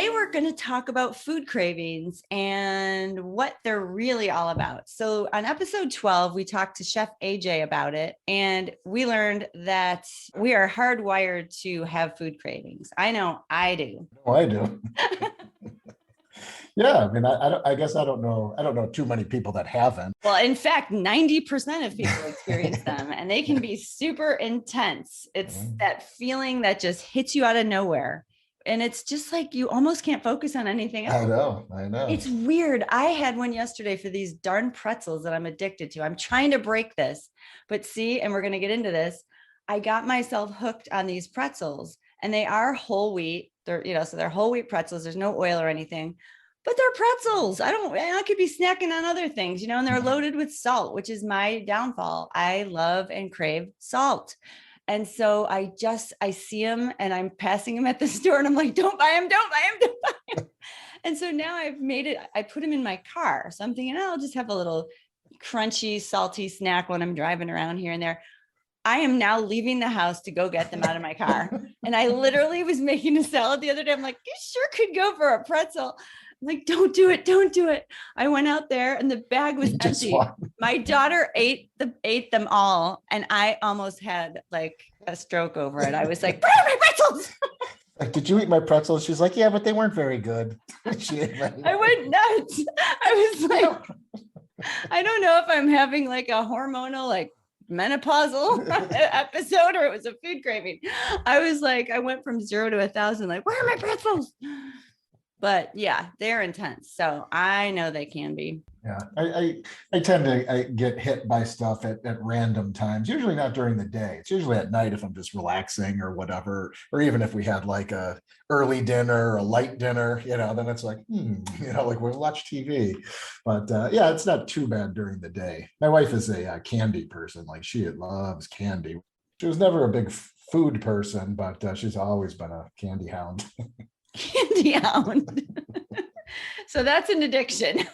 today we're going to talk about food cravings and what they're really all about. So on episode 12, we talked to Chef AJ about it, and we learned that we are hardwired to have food cravings. I know I do. Oh, I do. Yeah, I mean, I guess I don't know too many people that haven't. Well, in fact, 90% of people experience them, and they can be super intense. It's that feeling that just hits you out of nowhere. And it's just like you almost can't focus on anything else. I know. It's weird. I had one yesterday for these darn pretzels that I'm addicted to. I'm trying to break this, but see, and we're going to get into this. I got myself hooked on these pretzels, and they are whole wheat. So they're whole wheat pretzels. There's no oil or anything, but they're pretzels. I could be snacking on other things, and they're loaded with salt, which is my downfall. I love and crave salt. And so I see them and I'm passing them at the store and I'm like, don't buy them. And so now I've made it, I put them in my car. So I'm thinking, I'll just have a little crunchy, salty snack when I'm driving around here and there. I am now leaving the house to go get them out of my car. And I literally was making a salad the other day. I'm like, you sure could go for a pretzel. I'm like, don't do it. I went out there and the bag was empty. My daughter ate them all. And I almost had like a stroke over it. I was like, where are my pretzels? Like, did you eat my pretzels? She's like, yeah, but they weren't very good. I went nuts. I was like, I don't know if I'm having like a hormonal, like menopausal episode or it was a food craving. I was like, I went from 0 to 1,000, like, where are my pretzels? But yeah, they're intense. So I know they can be. Yeah, I tend to get hit by stuff at random times, usually not during the day. It's usually at night if I'm just relaxing or whatever, or even if we had like a early dinner or a light dinner, then it's like, like we'll watch TV. But yeah, it's not too bad during the day. My wife is a candy person. Like she loves candy. She was never a big food person, but she's always been a candy hound. Candy hound. So that's an addiction.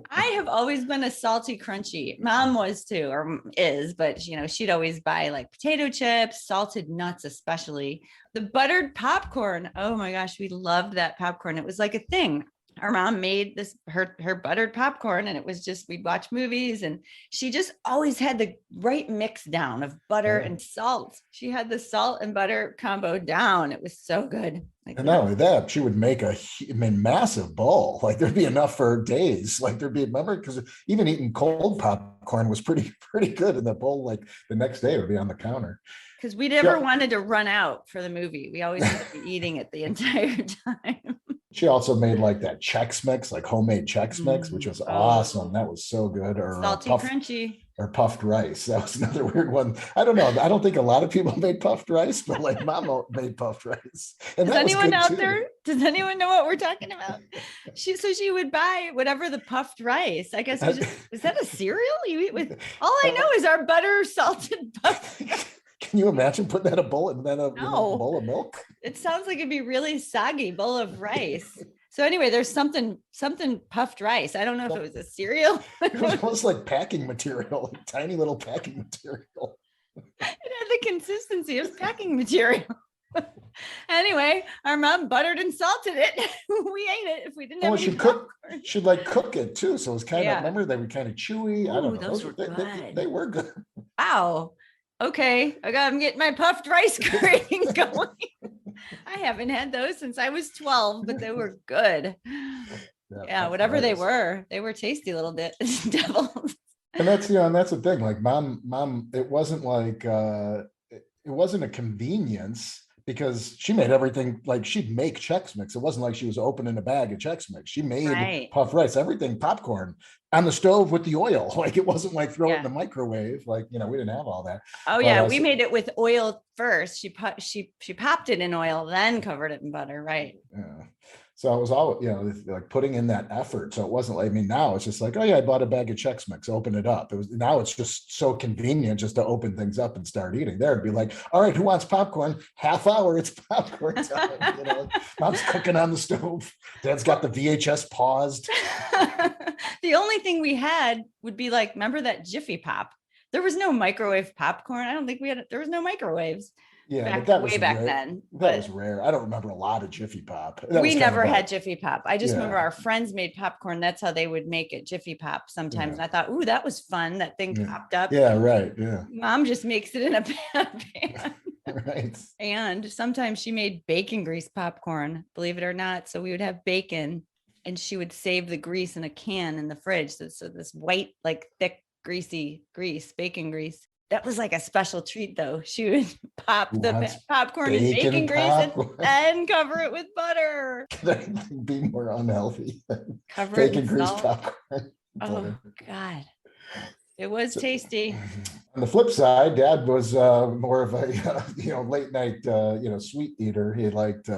I have always been a salty, crunchy. Mom was too, or is, but she'd always buy like potato chips, salted nuts, especially the buttered popcorn. Oh my gosh, we loved that popcorn. It was like a thing. Our mom made her buttered popcorn, and it was just, we'd watch movies, and she just always had the right mix down of butter and salt. She had the salt and butter combo down. It was so good. And not only that, she would make a massive bowl. Like there'd be enough for days. Like remember, because even eating cold popcorn was pretty good in the bowl. Like the next day it would be on the counter. Because we never wanted to run out for the movie. We always had to be eating it the entire time. She also made like that Chex mix, like homemade Chex mix, which was awesome. That was so good. Or salty, crunchy. Or puffed rice. That was another weird one. I don't know. I don't think a lot of people made puffed rice, but like Mom made puffed rice. And does anyone out there, does anyone know what we're talking about? She would buy whatever the puffed rice. I guess is that a cereal you eat with? All I know is our butter salted puffed rice. Can you imagine putting that in a bowl and then a bowl of milk? It sounds like it'd be really soggy bowl of rice. So anyway, there's something puffed rice. I don't know if it was a cereal. It was almost like packing material, like tiny little packing material. It had the consistency of packing material. Anyway, our mom buttered and salted it. We ate it if we didn't have any she'd like cook it too. So it was kind of, remember they were kind of chewy. I don't know. Those were good. They were good. Wow. Okay, I'm getting my puffed rice craving going. I haven't had those since I was 12, but they were good. Yeah, whatever they were tasty little devils. And that's that's the thing. Like mom, it wasn't like it wasn't a convenience because she made everything. Like she'd make Chex Mix. It wasn't like she was opening a bag of Chex Mix. She made puffed rice, everything, popcorn on the stove with the oil. Like it wasn't like throw it in the microwave. Like we didn't have all that. Oh yeah, we made it with oil first. She popped it in oil, then covered it in butter. Right. Yeah. So it was all, like putting in that effort. So it wasn't like, now it's just like, oh yeah, I bought a bag of Chex Mix, open it up. Now it's just so convenient just to open things up and start eating. There it'd be like, all right, who wants popcorn? Half hour, it's popcorn time. Mom's cooking on the stove. Dad's got the VHS paused. The only thing we had would be like, remember that Jiffy Pop? There was no microwave popcorn. I don't think there was no microwaves. Yeah, but back that way was back rare. then. That But was rare. I don't remember a lot of Jiffy Pop. That we was kind of never like, had Jiffy Pop. I just remember yeah, our friends made popcorn. That's how they would make it, Jiffy Pop sometimes. yeah, And I thought, ooh, that was fun. That thing yeah, popped up. yeah, right, yeah, Mom just makes it in a pan. right. And sometimes she made bacon grease popcorn, believe it or not. So we would have bacon and she would save the grease in a can in the fridge. So this white, like thick, greasy grease, bacon grease. That was like a special treat though. She would pop Who the wants popcorn in bacon bacon grease and popcorn? then cover it with butter. Could anything be more unhealthy than Cover it bacon in grease salt. popcorn? Oh Butter. God. It was So, tasty. on the flip side, Dad was more of a late night sweet eater. He liked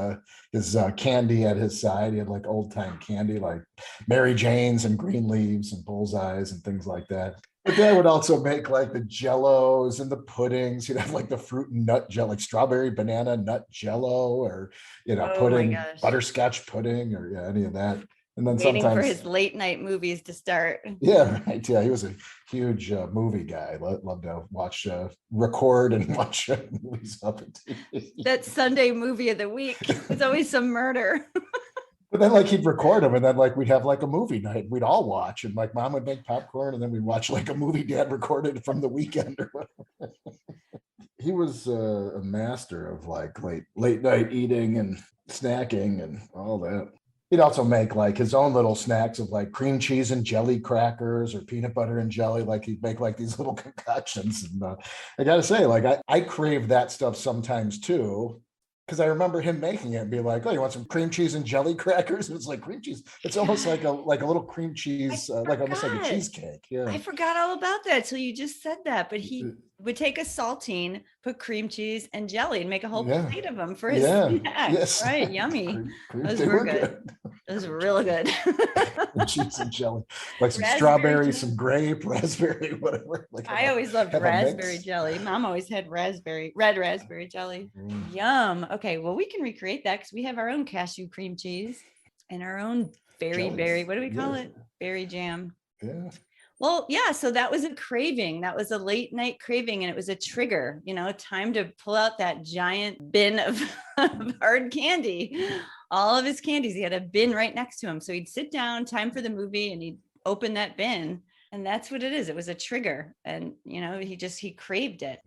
his candy at his side. He had like old time candy like Mary Jane's and green leaves and bullseyes and things like that. But Dad would also make like the jellos and the puddings. He'd have like the fruit and nut gel, like strawberry banana nut jello, or Oh my pudding, gosh. butterscotch pudding, or any of that. And then Waiting for sometimes, his late night movies to start. yeah, right. Yeah, he was a huge movie guy. Loved to watch, record and watch movies up on TV. That Sunday movie of the week. It's always some murder. But then, like, he'd record them, and then, like, we'd have like a movie night. We'd all watch, and like, Mom would make popcorn, and then we'd watch like a movie Dad recorded from the weekend or whatever. He was a master of like late night eating and snacking and all that. He'd also make like his own little snacks of like cream cheese and jelly crackers or peanut butter and jelly. Like he'd make like these little concoctions. And I got to say, like I crave that stuff sometimes too. Because I remember him making it and be like, "Oh, you want some cream cheese and jelly crackers?" And it's like cream cheese. It's almost like a little cream cheese, like almost like a cheesecake. Yeah. I forgot all about that till you just said that. But he would take a saltine, put cream cheese and jelly, and make a whole plate of them for his snack. Yes. Right, yummy. Those They were were good. Those were real good. Cheese and jelly, like some Raspberry strawberry, jelly. some grape, raspberry, whatever. Like I always loved have a raspberry mix. jelly. Mom always had red raspberry jelly. Yum. Okay, well, we can recreate that because we have our own cashew cream cheese and our own berry. What do we call it? Berry jam. Yeah. Well, yeah. So that was a craving. That was a late night craving, and it was a trigger. Time to pull out that giant bin of hard candy. All of his candies. He had a bin right next to him. So he'd sit down, time for the movie, and he'd open that bin. And that's what it is. It was a trigger. And, he craved it.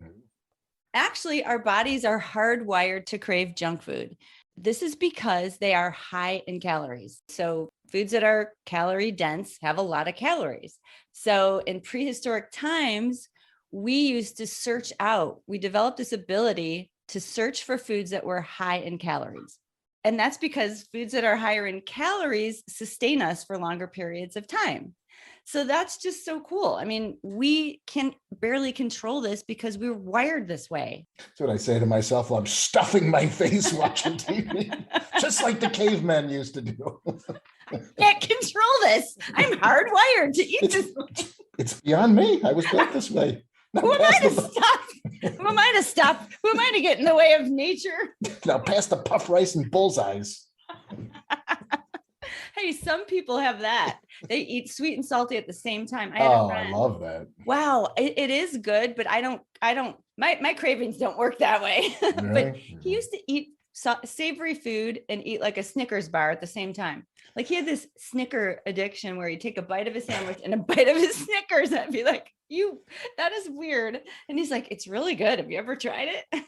Actually, our bodies are hardwired to crave junk food. This is because they are high in calories. So foods that are calorie dense have a lot of calories. So in prehistoric times, we used to we developed this ability to search for foods that were high in calories. And that's because foods that are higher in calories sustain us for longer periods of time. So that's just so cool. I mean, we can barely control this because we were wired this way. That's what I say to myself while I'm stuffing my face watching TV, just like the cavemen used to do. Can't control this. I'm hardwired to eat this. It's beyond me. I was built this way. Who am I to stop? Who am I to stop? Who am I to get in the way of nature? Now pass the puff rice and bullseyes. Hey, some people have that. They eat sweet and salty at the same time. I love that. Wow, it is good, but I don't. My cravings don't work that way. But he used to eat savory food and eat like a Snickers bar at the same time. Like he had this Snicker addiction where he'd take a bite of a sandwich and a bite of his Snickers. And I'd be like, that is weird. And he's like, it's really good. Have you ever tried it?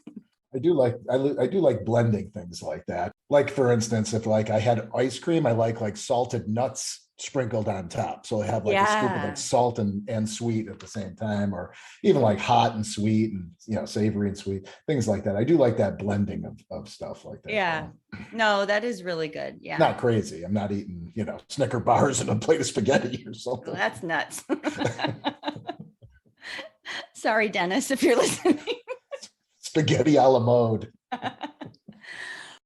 I do like blending things like that. Like for instance, if like I had ice cream, I like salted nuts sprinkled on top. So I have like a scoop of like salt and sweet at the same time, or even like hot and sweet and savory and sweet, things like that. I do like that blending of stuff like that. Yeah. No, that is really good. Yeah. Not crazy. I'm not eating, Snicker bars and a plate of spaghetti or something. Well, that's nuts. Sorry, Dennis, if you're listening. Spaghetti a la mode.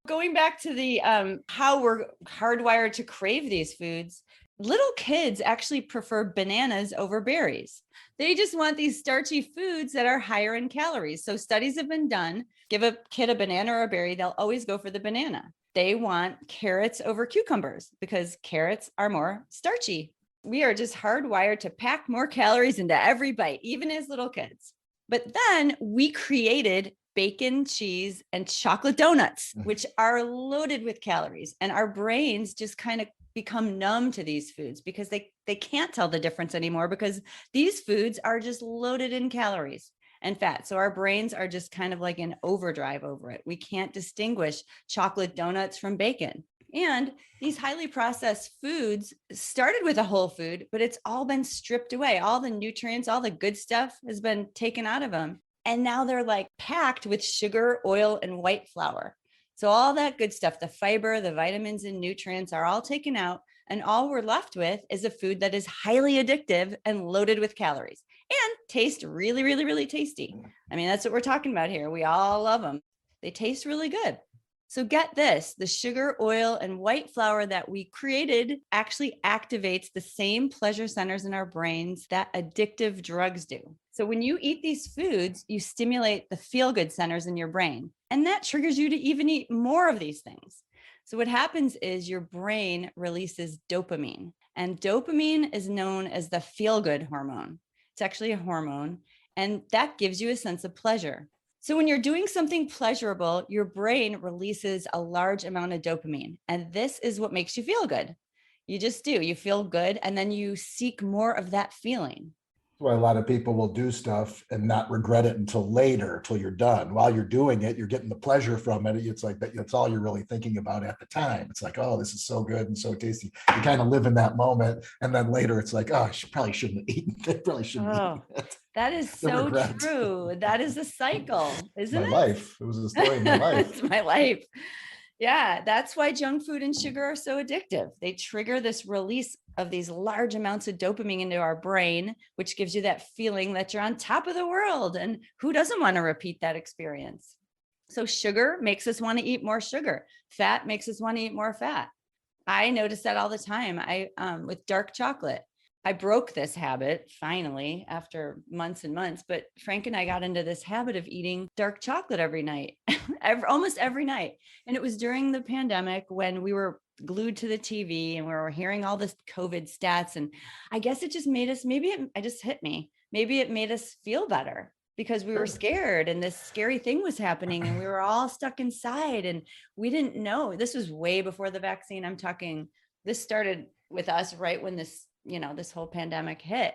Going back to the how we're hardwired to crave these foods, little kids actually prefer bananas over berries. They just want these starchy foods that are higher in calories. So studies have been done. Give a kid a banana or a berry, they'll always go for the banana. They want carrots over cucumbers because carrots are more starchy. We are just hardwired to pack more calories into every bite, even as little kids. But then we created bacon, cheese, and chocolate donuts, which are loaded with calories. And our brains just kind of become numb to these foods because they can't tell the difference anymore because these foods are just loaded in calories and fat. So our brains are just kind of like in overdrive over it. We can't distinguish chocolate donuts from bacon. And these highly processed foods started with a whole food, but it's all been stripped away. All the nutrients, all the good stuff has been taken out of them. And now they're like packed with sugar, oil, and white flour. So all that good stuff, the fiber, the vitamins and nutrients are all taken out. And all we're left with is a food that is highly addictive and loaded with calories and taste really, really, really tasty. I mean, that's what we're talking about here. We all love them. They taste really good. So get this, the sugar, oil, and white flour that we created actually activates the same pleasure centers in our brains that addictive drugs do. So when you eat these foods, you stimulate the feel-good centers in your brain, and that triggers you to even eat more of these things. So what happens is your brain releases dopamine, and dopamine is known as the feel-good hormone. It's actually a hormone, and that gives you a sense of pleasure. So when you're doing something pleasurable, your brain releases a large amount of dopamine, and this is what makes you feel good. You just do. You feel good, and then you seek more of that feeling. That's why a lot of people will do stuff and not regret it until later, till you're done. While you're doing it, you're getting the pleasure from it. It's like that's all you're really thinking about at the time. It's like, oh, this is so good and so tasty. You kind of live in that moment, and then later it's like, oh, I probably shouldn't have eaten it. Probably shouldn't have eaten it. That is so true. That is a cycle, isn't it? My life. It was a story of my life. It's my life. Yeah, that's why junk food and sugar are so addictive. They trigger this release of these large amounts of dopamine into our brain, which gives you that feeling that you're on top of the world. And who doesn't want to repeat that experience? So sugar makes us want to eat more sugar. Fat makes us want to eat more fat. I notice that all the time. With dark chocolate. I broke this habit finally after months and months, but Frank and I got into this habit of eating dark chocolate every night, almost every night. And it was during the pandemic when we were glued to the TV and we were hearing all this COVID stats. And I guess it just made us, it just hit me. Maybe it made us feel better because we were scared and this scary thing was happening and we were all stuck inside and we didn't know. This was way before the vaccine. This started with us right when this whole pandemic hit.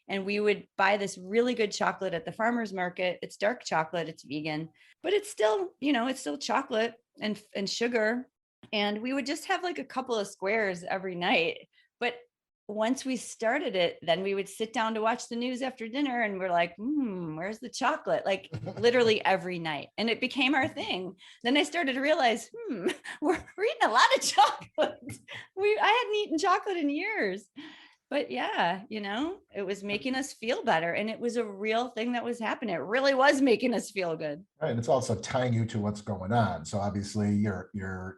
And we would buy this really good chocolate at the farmer's market. It's dark chocolate, it's vegan, but it's still, it's still chocolate and sugar. And we would just have like a couple of squares every night. But once we started it, then we would sit down to watch the news after dinner and we're like, where's the chocolate? Like literally every night. And it became our thing. Then I started to realize, we're eating a lot of chocolate. I hadn't eaten chocolate in years. But yeah, it was making us feel better. And it was a real thing that was happening. It really was making us feel good. Right. And it's also tying you to what's going on. So obviously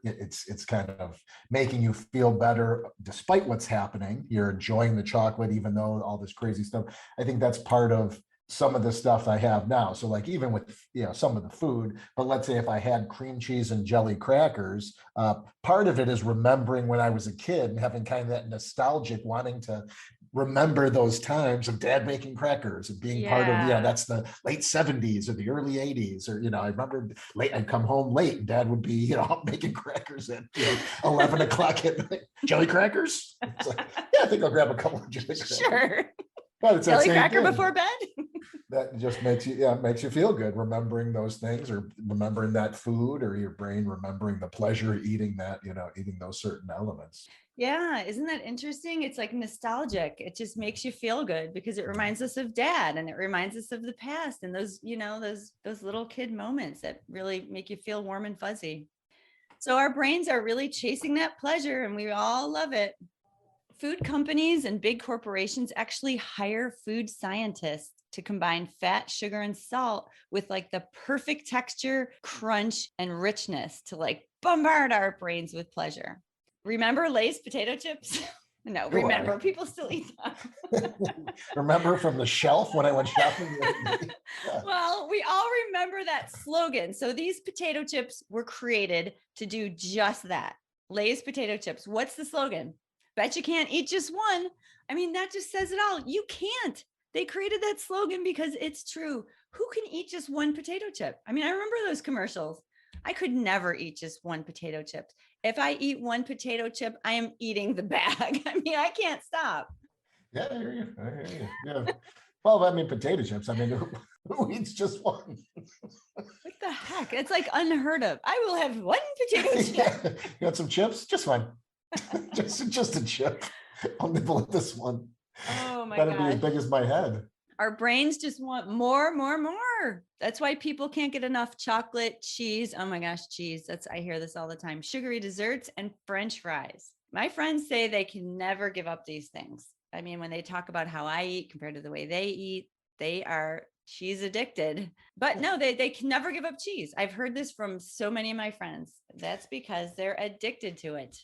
it's kind of making you feel better despite what's happening. You're enjoying the chocolate, even though all this crazy stuff. I think that's part of some of the stuff I have now. So like even with some of the food, but let's say if I had cream cheese and jelly crackers, part of it is remembering when I was a kid and having kind of that nostalgic wanting to remember those times of dad making crackers and being part of, that's the late 70s or the early 80s, or, I remember I'd come home late and dad would be, making crackers at 11 o'clock at night. Jelly crackers? It's like, I think I'll grab a couple of jelly crackers. Sure. But it's jelly cracker before bed. That just makes you feel good, remembering those things or remembering that food, or your brain remembering the pleasure of eating that, eating those certain elements. Yeah. Isn't that interesting? It's like nostalgic. It just makes you feel good because it reminds us of dad and it reminds us of the past and those, those little kid moments that really make you feel warm and fuzzy. So our brains are really chasing that pleasure and we all love it. Food companies and big corporations actually hire food scientists to combine fat, sugar, and salt with like the perfect texture, crunch, and richness to like bombard our brains with pleasure. Remember Lay's potato chips? No, remember, people still eat them. Remember from the shelf when I went shopping? Well, we all remember that slogan. So these potato chips were created to do just that. Lay's potato chips. What's the slogan? Bet you can't eat just one. I mean, that just says it all. You can't. They created that slogan because it's true. Who can eat just one potato chip? I mean, I remember those commercials. I could never eat just one potato chip. If I eat one potato chip, I am eating the bag. I mean, I can't stop. Yeah, I hear you. I hear you. Yeah. Well, I mean, potato chips. I mean, who eats just one? What the heck? It's like unheard of. I will have one potato chip. Yeah. You want some chips? Just one. just a chip. I'll nibble at this one. Oh my That'd be as God. big as my head. Our brains just want more, more, more. That's why people can't get enough chocolate, cheese. Oh my gosh, cheese. I hear this all the time. Sugary desserts and French fries. My friends say they can never give up these things. I mean, when they talk about how I eat compared to the way they eat, they are cheese addicted. But no, they can never give up cheese. I've heard this from so many of my friends. That's because they're addicted to it.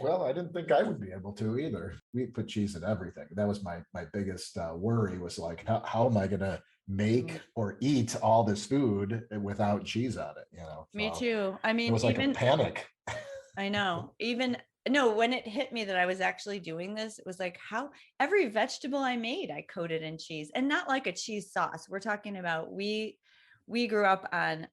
Well, I didn't think I would be able to either. We put cheese in everything. That was my biggest worry, was like, how am I going to make or eat all this food without cheese on it? Me too. I mean, it was like a panic. I know. When it hit me that I was actually doing this, it was like how every vegetable I made, I coated in cheese, and not like a cheese sauce. We're talking about, we grew up on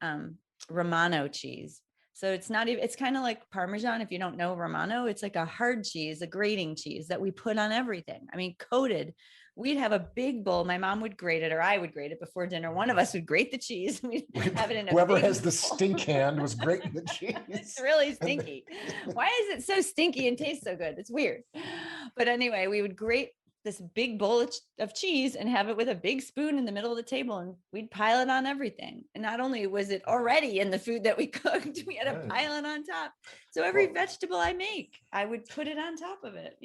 Romano cheese. So it's not even, it's kind of like Parmesan. If you don't know Romano, it's like a hard cheese, a grating cheese that we put on everything. I mean, coated. We'd have a big bowl. My mom would grate it, or I would grate it before dinner. One of us would grate the cheese. We'd have it in whoever has the stink hand was grating the cheese. It's really stinky. Why is it so stinky and tastes so good? It's weird. But anyway, we would grate this big bowl of cheese and have it with a big spoon in the middle of the table, and we'd pile it on everything. And not only was it already in the food that we cooked, we had to pile it on top. So every vegetable I make, I would put it on top of it,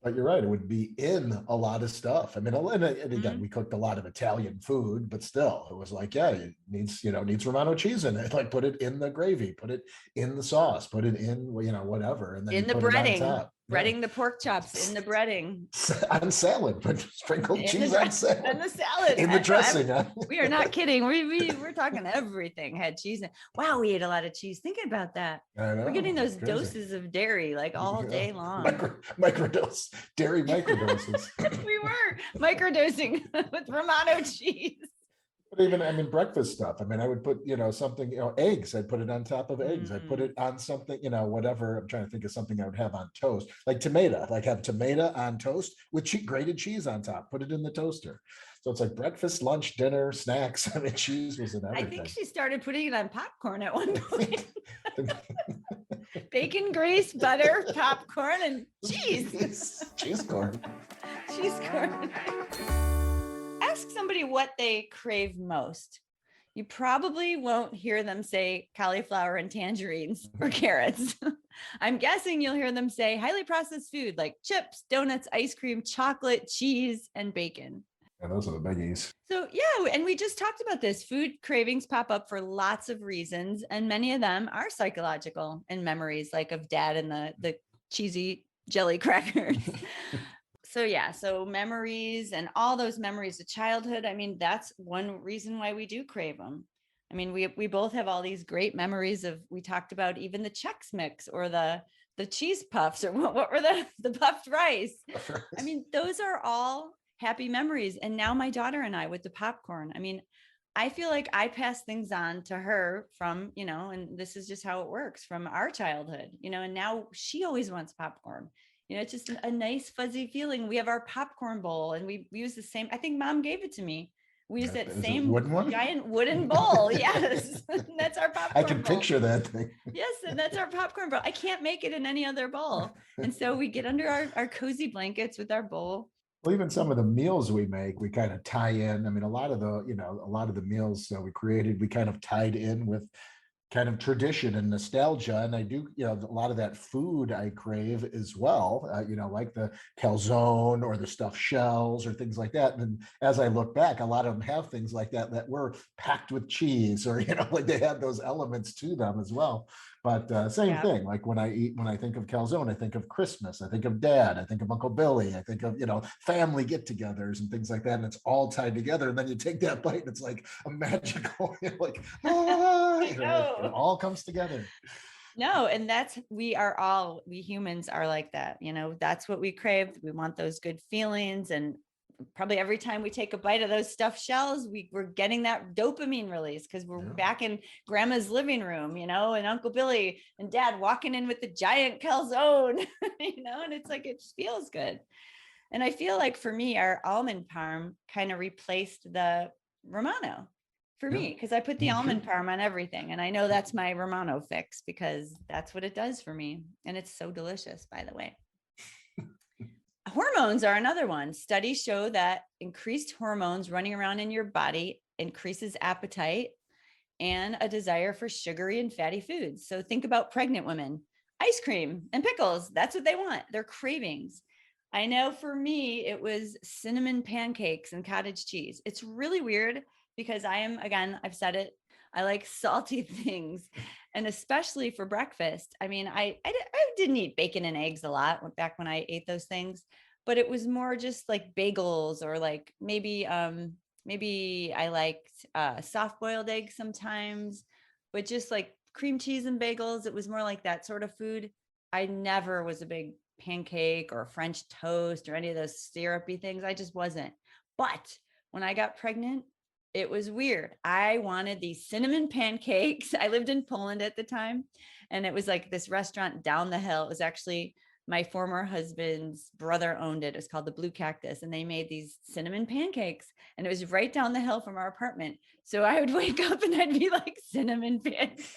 But you're right, it would be in a lot of stuff. I mean, and again, we cooked a lot of Italian food, but still, it was like, yeah, it needs Romano cheese in it. Like, put it in the gravy, put it in the sauce, put it in, whatever, and then in the breading. Breading the pork chops in the breading. On salad, but sprinkled cheese on salad. And the salad. In the dressing. We are not kidding. We're talking everything had cheese in. Wow, we ate a lot of cheese. Thinking about that. I know, we're getting those doses of dairy like all day long. Microdose, dairy microdoses. We were microdosing with Romano cheese. But even, breakfast stuff. I would put, something, eggs. I'd put it on top of eggs. I'd put it on something, whatever. I'm trying to think of something I would have on toast, like tomato, like have tomato on toast with grated cheese on top, put it in the toaster. So it's like breakfast, lunch, dinner, snacks. Cheese was in everything. I think she started putting it on popcorn at one point. Bacon grease, butter, popcorn, and cheese. Cheese corn. Cheese corn. Ask somebody what they crave most. You probably won't hear them say cauliflower and tangerines or carrots. I'm guessing you'll hear them say highly processed food like chips, donuts, ice cream, chocolate, cheese, and bacon. And those are the biggies. So yeah, and we just talked about this. Food cravings pop up for lots of reasons, and many of them are psychological and memories, like of dad and the cheesy jelly crackers. So memories and all those memories of childhood. That's one reason why we do crave them. We both have all these great memories of, we talked about even the Chex Mix or the cheese puffs, or what were the puffed rice. Those are all happy memories. And now my daughter and I with the popcorn, I feel like I pass things on to her from, and this is just how it works, from our childhood, and now she always wants popcorn. It's just a nice fuzzy feeling. We have our popcorn bowl, and we use the same, I think mom gave it to me. We use that same giant wooden bowl. Yes. That's our popcorn I can bowl. picture that thing. Yes. And that's our popcorn bowl. I can't make it in any other bowl. And so we get under our cozy blankets with our bowl. Well, even some of the meals we make, we kind of tie in. A lot of the meals that we created, we kind of tied in with kind of tradition and nostalgia. And I do, a lot of that food I crave as well, like the calzone or the stuffed shells or things like that. And as I look back, a lot of them have things like that were packed with cheese, or, like they had those elements to them as well. But same thing, like when I think of calzone, I think of Christmas, I think of dad, I think of Uncle Billy, I think of, family get-togethers and things like that. And it's all tied together. And then you take that bite and it's like a magical, like, it all comes together. No, and we humans are like that. That's what we crave. We want those good feelings. And probably every time we take a bite of those stuffed shells, we're getting that dopamine release because we're back in grandma's living room, and Uncle Billy and dad walking in with the giant calzone, and it's like, it feels good. And I feel like for me, our almond parm kind of replaced the Romano for me, because I put the almond parm on everything. And I know that's my Romano fix because that's what it does for me. And it's so delicious, by the way. Hormones are another one. Studies show that increased hormones running around in your body increases appetite and a desire for sugary and fatty foods. So think about pregnant women, ice cream and pickles. That's what they want. They're cravings. I know for me, it was cinnamon pancakes and cottage cheese. It's really weird because I've said it, I like salty things. And especially for breakfast. I mean, I didn't eat bacon and eggs a lot back when I ate those things, but it was more just like bagels, or like maybe I liked soft boiled eggs sometimes, but just like cream cheese and bagels. It was more like that sort of food. I never was a big pancake or French toast or any of those syrupy things. I just wasn't. But when I got pregnant, it was weird. I wanted these cinnamon pancakes. I lived in Poland at the time, and it was like this restaurant down the hill. It was actually my former husband's brother owned it. It was called the Blue Cactus, and they made these cinnamon pancakes, and it was right down the hill from our apartment. So I would wake up and I'd be like, cinnamon pancakes.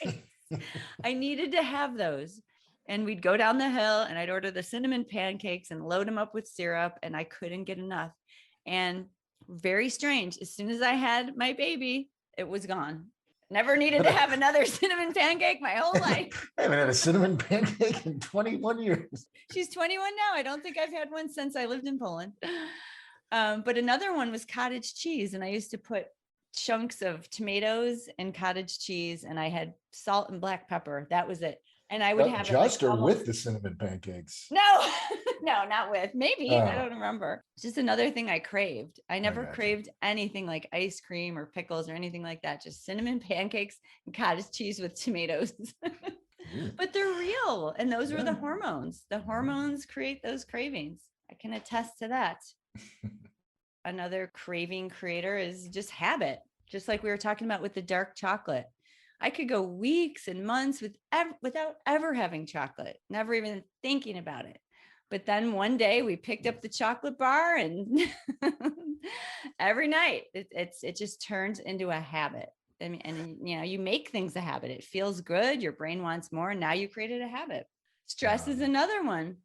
I needed to have those. And we'd go down the hill and I'd order the cinnamon pancakes and load them up with syrup, and I couldn't get enough. And very strange, as soon as I had my baby, it was gone. Never needed to have another cinnamon pancake my whole life. I haven't had a cinnamon pancake in 21 years. She's 21 now. I don't think I've had one since I lived in Poland. But another one was cottage cheese. And I used to put chunks of tomatoes and cottage cheese, and I had salt and black pepper. That was it. And I would have just or with the cinnamon pancakes? No, no, not with. Maybe. I don't remember. It's just another thing I craved. I never craved anything like ice cream or pickles or anything like that. Just cinnamon pancakes and cottage cheese with tomatoes. But they're real. And those were the hormones. The hormones create those cravings. I can attest to that. Another craving creator is just habit. Just like we were talking about with the dark chocolate. I could go weeks and months without ever having chocolate, never even thinking about it. But then one day we picked up the chocolate bar, and every night it just turns into a habit. I mean, and you make things a habit. It feels good. Your brain wants more. And now you created a habit. Stress is another one.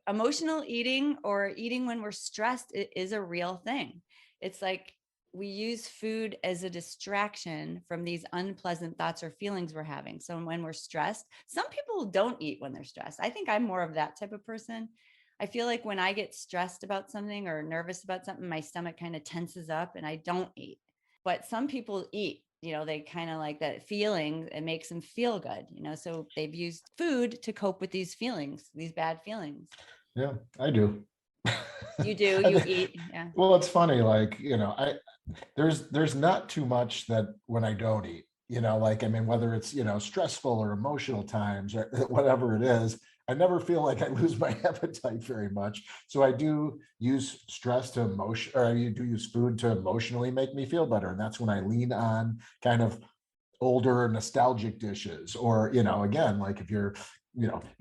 Emotional eating, or eating when we're stressed, it is a real thing. It's like, we use food as a distraction from these unpleasant thoughts or feelings we're having. So when we're stressed, some people don't eat when they're stressed. I think I'm more of that type of person. I feel like when I get stressed about something or nervous about something, my stomach kind of tenses up and I don't eat. But some people eat, they kind of like that feeling. It makes them feel good, so they've used food to cope with these feelings, these bad feelings. Yeah, I do. You do, you eat. Yeah. Well, it's funny, like, there's not too much that when I don't eat, whether it's, stressful or emotional times or whatever it is, I never feel like I lose my appetite very much. So I do use stress to emotion, or I do use food to emotionally make me feel better. And that's when I lean on kind of older nostalgic dishes, or, again, like if you're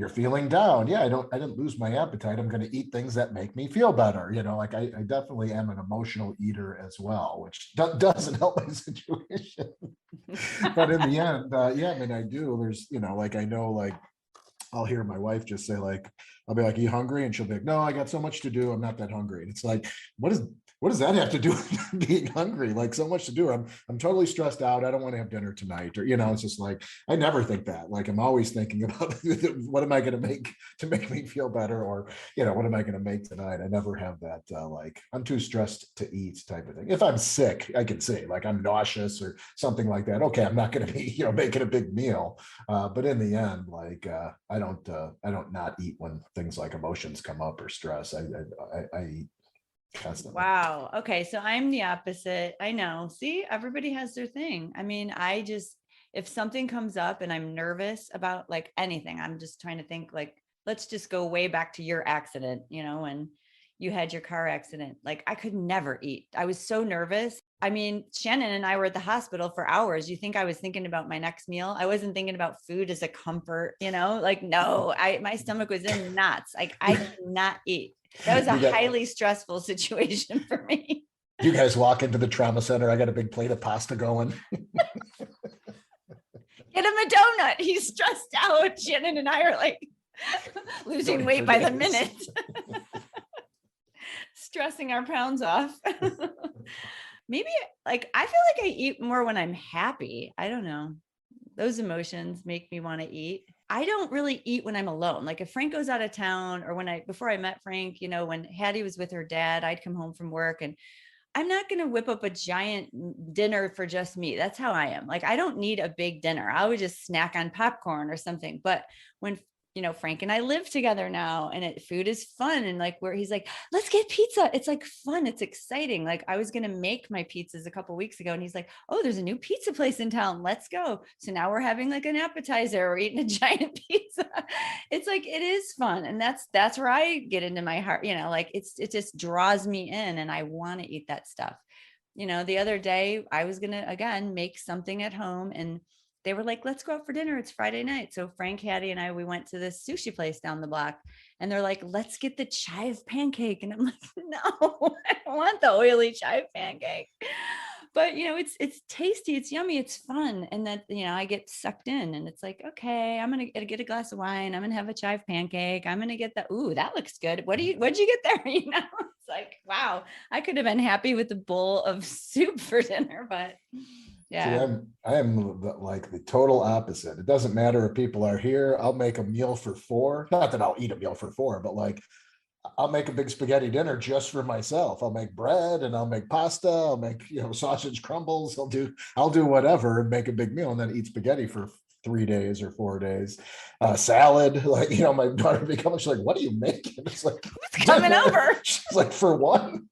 feeling down. Yeah, I didn't lose my appetite. I'm going to eat things that make me feel better. I definitely am an emotional eater as well, which doesn't help my situation. But in the end, I do. There's, I know, like, I'll hear my wife just say, like, I'll be like, "Are you hungry?" And she'll be like, "No, I got so much to do. I'm not that hungry." And it's like, what does that have to do with being hungry? Like, so much to do. I'm totally stressed out. I don't want to have dinner tonight. Or, it's just like, I never think that. Like, I'm always thinking about what am I going to make to make me feel better? Or, what am I going to make tonight? I never have that, like, I'm too stressed to eat type of thing. If I'm sick, I can say, like, I'm nauseous or something like that. Okay, I'm not going to be, making a big meal. But in the end, like, I don't not eat when things like emotions come up or stress. I eat constantly. Wow. Okay. So I'm the opposite. I know. See, everybody has their thing. I mean, if something comes up and I'm nervous about like anything, I'm just trying to think, like, let's just go way back to your accident, and you had your car accident. Like I could never eat. I was so nervous. I mean, Shannon and I were at the hospital for hours. You think I was thinking about my next meal? I wasn't thinking about food as a comfort, like, no, my stomach was in knots. Like I could not eat. That was a highly stressful situation for me. You guys walk into the trauma center. I got a big plate of pasta going. Get him a donut. He's stressed out. Shannon and I are like losing weight by the minute. Stressing our pounds off. Maybe like, I feel like I eat more when I'm happy. I don't know. Those emotions make me want to eat. I don't really eat when I'm alone. Like if Frank goes out of town or before I met Frank, when Hattie was with her dad, I'd come home from work and I'm not going to whip up a giant dinner for just me. That's how I am. Like, I don't need a big dinner. I would just snack on popcorn or something. But when, Frank and I live together now and food is fun. And like where he's like, let's get pizza. It's like fun. It's exciting. Like I was going to make my pizzas a couple of weeks ago and he's like, oh, there's a new pizza place in town. Let's go. So now we're having like an appetizer. We're eating a giant pizza. It's like, it is fun. And that's where I get into my heart, like it just draws me in and I want to eat that stuff. The other day I was going to, again, make something at home and they were like, let's go out for dinner. It's Friday night. So Frank, Hattie, and we went to this sushi place down the block and they're like, let's get the chive pancake. And I'm like, no, I don't want the oily chive pancake. But, it's tasty. It's yummy. It's fun. And that, I get sucked in and it's like, okay, I'm going to get a glass of wine. I'm going to have a chive pancake. I'm going to get that. Ooh, that looks good. what'd you get there? It's like, wow, I could have been happy with a bowl of soup for dinner, but yeah. See, I am like the total opposite. It doesn't matter if people are here. I'll make a meal for four. Not that I'll eat a meal for four, but like I'll make a big spaghetti dinner just for myself. I'll make bread and I'll make pasta. I'll make, sausage crumbles. I'll do whatever and make a big meal and then eat spaghetti for 3 days or 4 days. Salad, like, my daughter becomes, she's like, what are you making? It's like, who's coming over? She's like, for one.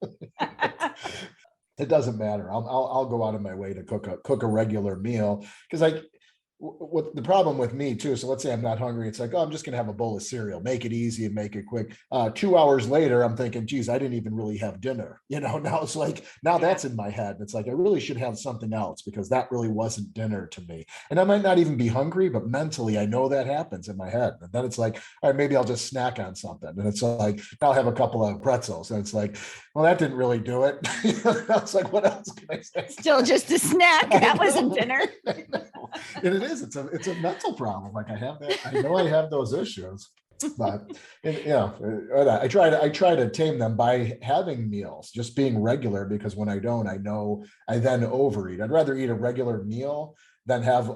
It doesn't matter. I'll go out of my way to cook a regular meal because what the problem with me too. So let's say I'm not hungry. It's like, oh, I'm just going to have a bowl of cereal, make it easy and make it quick. 2 hours later, I'm thinking, geez, I didn't even really have dinner. Now it's like, now that's in my head. It's like, I really should have something else because that really wasn't dinner to me. And I might not even be hungry, but mentally I know that happens in my head. And then it's like, all right, maybe I'll just snack on something. And it's like, I'll have a couple of pretzels. And it's like, well, that didn't really do it. I was like, what else can I say? Still just a snack. That wasn't dinner. And it is. It's a mental problem. Like I have that. I know I have those issues, but I try to tame them by having meals, just being regular. Because when I don't, I know I then overeat. I'd rather eat a regular meal than have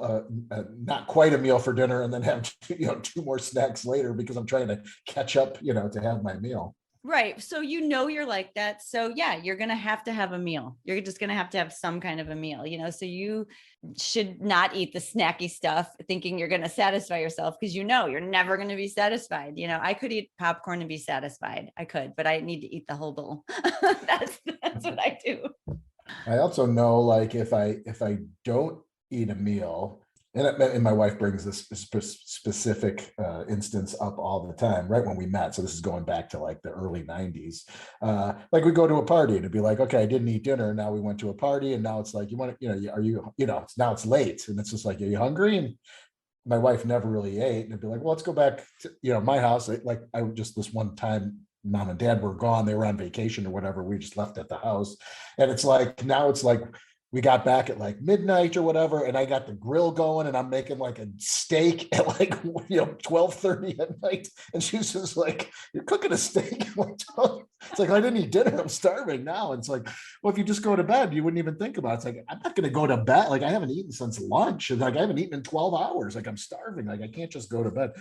not quite a meal for dinner and then have 2 more snacks later because I'm trying to catch up, to have my meal. Right. So, you're like that. So yeah, you're going to have a meal. You're just going to have some kind of a meal, so you should not eat the snacky stuff thinking you're going to satisfy yourself because you're never going to be satisfied. I could eat popcorn and be satisfied. I could, but I need to eat the whole bowl. That's what I do. I also know like if I don't eat a meal, and my wife brings this specific instance up all the time, right when we met. So this is going back to like the early 90s. Like we go to a party and it'd be like, okay, I didn't eat dinner. Now we went to a party and now it's like, now it's late. And it's just like, are you hungry? And my wife never really ate. And it'd be like, well, let's go back to, my house. Like I just, this one time, mom and dad were gone. They were on vacation or whatever. We just left at the house. And it's like, now it's like, we got back at like midnight or whatever, and I got the grill going and I'm making like a steak at like 12:30 at night. And she's just like, you're cooking a steak? It's like, I didn't eat dinner, I'm starving now. And it's like, well, if you just go to bed, you wouldn't even think about it. It's like, I'm not gonna go to bed. Like I haven't eaten since lunch. Like I haven't eten in 12 hours. Like I'm starving. Like I can't just go to bed.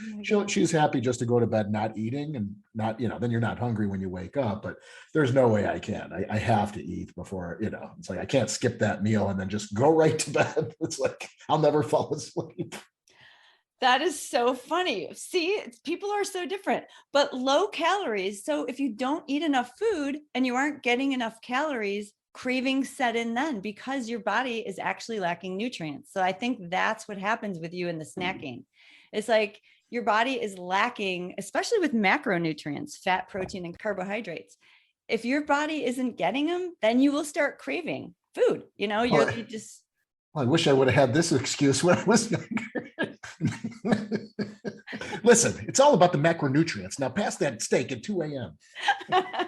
She's happy just to go to bed not eating and not, then you're not hungry when you wake up. But there's no way I can. I have to eat before, it's like I can't skip that meal and then just go right to bed. It's like I'll never fall asleep. That is so funny. See, people are so different, but low calories. So if you don't eat enough food and you aren't getting enough calories, cravings set in then because your body is actually lacking nutrients. So I think that's what happens with you in the snacking. It's like your body is lacking, especially with macronutrients, fat, protein, and carbohydrates. If your body isn't getting them, then you will start craving food. You know, Well, you just. I wish I would have had this excuse when I was younger. Listen, it's all about the macronutrients. Now pass that steak at 2 a.m.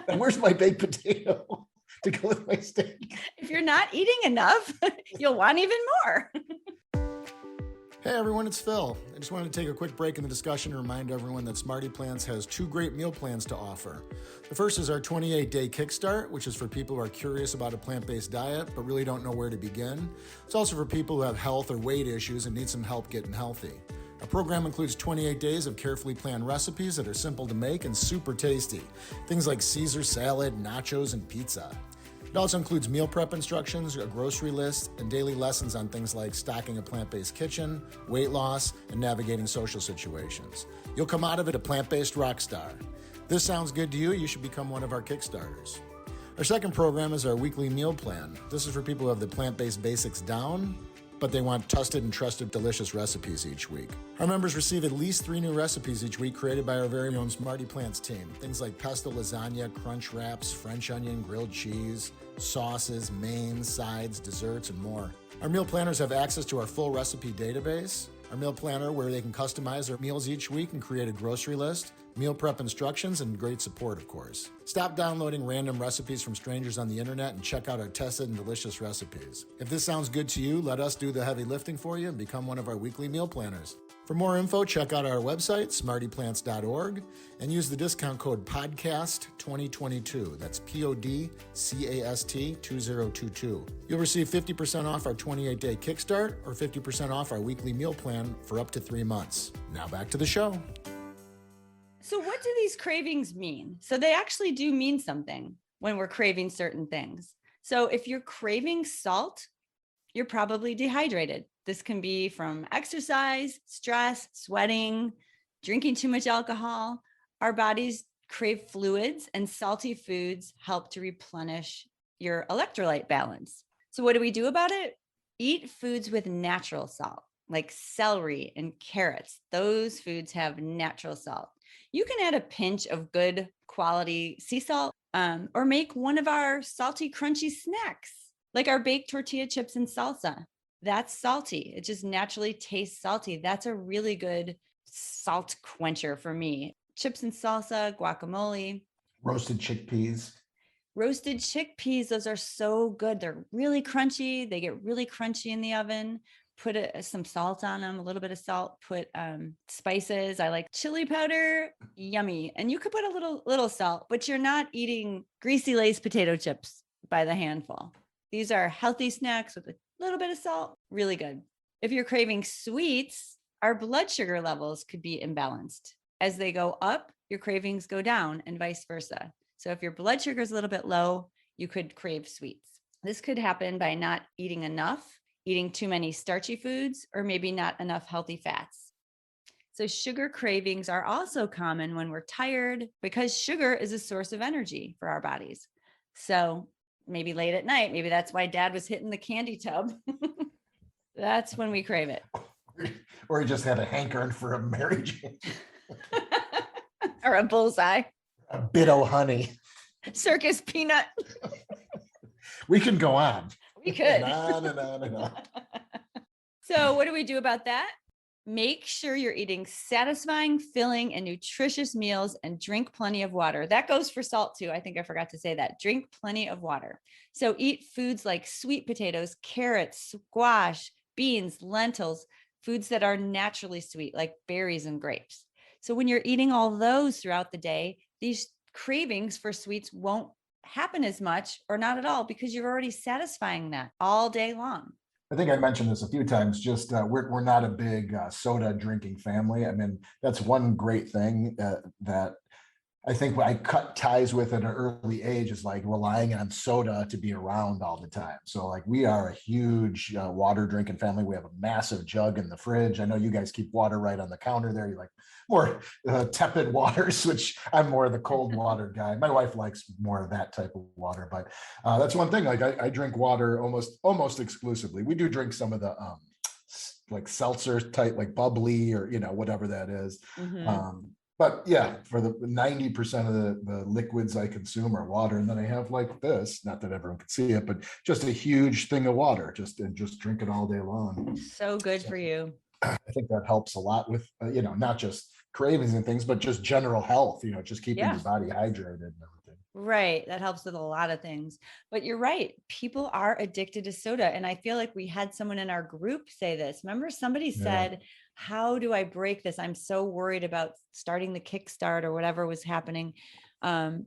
And where's my baked potato to go with my steak? If you're not eating enough, you'll want even more. Hey everyone, it's Phil. I just wanted to take a quick break in the discussion and remind everyone that SmartyPlants has 2 great meal plans to offer. The first is our 28-day kickstart, which is for people who are curious about a plant-based diet but really don't know where to begin. It's also for people who have health or weight issues and need some help getting healthy. Our program includes 28 days of carefully planned recipes that are simple to make and super tasty. Things like Caesar salad, nachos, and pizza. It also includes meal prep instructions, a grocery list, and daily lessons on things like stocking a plant-based kitchen, weight loss, and navigating social situations. You'll come out of it a plant-based rock star. If this sounds good to you, you should become one of our Kickstarters. Our second program is our weekly meal plan. This is for people who have the plant-based basics down, but they want trusted and trusted delicious recipes each week. Our members receive at least 3 new recipes each week created by our very own SmartyPlants team. Things like pesto lasagna, crunch wraps, French onion, grilled cheese, sauces, mains, sides, desserts, and more. Our meal planners have access to our full recipe database, our meal planner where they can customize their meals each week and create a grocery list, meal prep instructions, and great support, of course. Stop downloading random recipes from strangers on the internet and check out our tested and delicious recipes. If this sounds good to you, let us do the heavy lifting for you and become one of our weekly meal planners. For more info, check out our website, SmartyPlants.org, and use the discount code PODCAST2022. That's PODCAST 2022. You'll receive 50% off our 28-day kickstart or 50% off our weekly meal plan for up to 3 months. Now back to the show. So what do these cravings mean? So they actually do mean something when we're craving certain things. So if you're craving salt, you're probably dehydrated. This can be from exercise, stress, sweating, drinking too much alcohol. Our bodies crave fluids, and salty foods help to replenish your electrolyte balance. So what do we do about it? Eat foods with natural salt, like celery and carrots. Those foods have natural salt. You can add a pinch of good quality sea salt, or make one of our salty, crunchy snacks, like our baked tortilla chips and salsa. That's salty. It just naturally tastes salty. That's a really good salt quencher for me. Chips and salsa, guacamole. Roasted chickpeas. Roasted chickpeas, those are so good. They're really crunchy. They get really crunchy in the oven. Put some salt on them, a little bit of salt, put spices. I like chili powder, yummy. And you could put a little salt, but you're not eating greasy Lay's potato chips by the handful. These are healthy snacks with a little bit of salt, really good. If you're craving sweets, our blood sugar levels could be imbalanced. As they go up, your cravings go down and vice versa. So if your blood sugar is a little bit low, you could crave sweets. This could happen by not eating enough, eating too many starchy foods, or maybe not enough healthy fats. So sugar cravings are also common when we're tired because sugar is a source of energy for our bodies. So maybe late at night, maybe that's why Dad was hitting the candy tub. That's when we crave it. Or he just had a hankering for a Mary Jane. Or a bullseye. A bit of honey. Circus peanut. We can go on. We could. And on and on and on. So what do we do about that? Make sure you're eating satisfying, filling, and nutritious meals, and drink plenty of water. That goes for salt too. I think I forgot to say that. Drink plenty of water. So eat foods like sweet potatoes, carrots, squash, beans, lentils, foods that are naturally sweet, like berries and grapes. So when you're eating all those throughout the day, these cravings for sweets won't happen as much or not at all because you're already satisfying that all day long. I think I mentioned this a few times, just we're not a big soda drinking family. I mean, that's one great thing that I think I cut ties with at an early age is like relying on soda to be around all the time. So like we are a huge water drinking family. We have a massive jug in the fridge. I know you guys keep water right on the counter there. You like more tepid waters, which I'm more of the cold water guy. My wife likes more of that type of water, but that's one thing. Like I drink water almost exclusively. We do drink some of the like seltzer type, like bubbly or, whatever that is. Mm-hmm. But yeah, for the 90% of the liquids I consume are water. And then I have like this, not that everyone can see it, but just a huge thing of water, and just drink it all day long. So good So for you. I think that helps a lot with, not just cravings and things, but just general health, just keeping Yeah. your body hydrated and everything. Right. That helps with a lot of things. But you're right. People are addicted to soda. And I feel like we had someone in our group say this. Remember, somebody Yeah. said, how do I break this? I'm so worried about starting the Kickstart or whatever was happening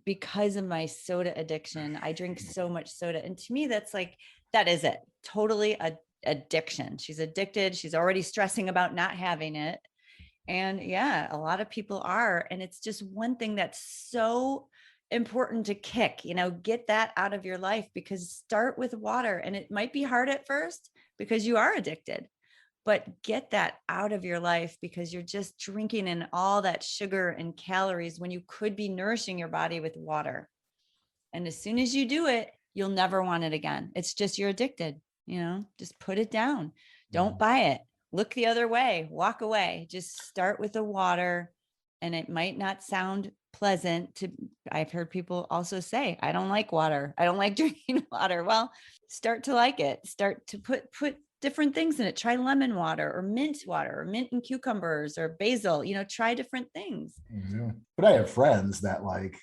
because of my soda addiction. I drink so much soda. And to me, that's like, that is it. Totally a addiction. She's addicted. She's already stressing about not having it. And yeah, a lot of people are. And it's just one thing that's so important to kick, get that out of your life, because start with water. And it might be hard at first because you are addicted, but get that out of your life because you're just drinking in all that sugar and calories when you could be nourishing your body with water. And as soon as you do it, you'll never want it again. It's just you're addicted, just put it down. Don't buy it. Look the other way, walk away. Just start with the water. And it might not sound pleasant I've heard people also say, I don't like water. I don't like drinking water. Well, start to like it. Start to put different things in it. Try lemon water or mint and cucumbers or basil, try different things. Yeah. But I have friends that like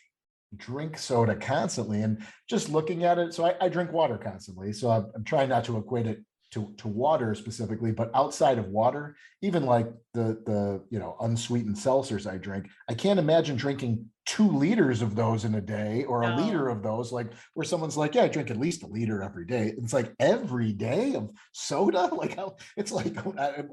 drink soda constantly, and just looking at it. So I drink water constantly. So I'm trying not to equate it to water specifically, but outside of water, even like the unsweetened seltzers I drink, I can't imagine drinking 2 liters of those in a day, or a liter of those, like where someone's like, yeah, I drink at least a liter every day. It's like every day of soda. Like how it's like,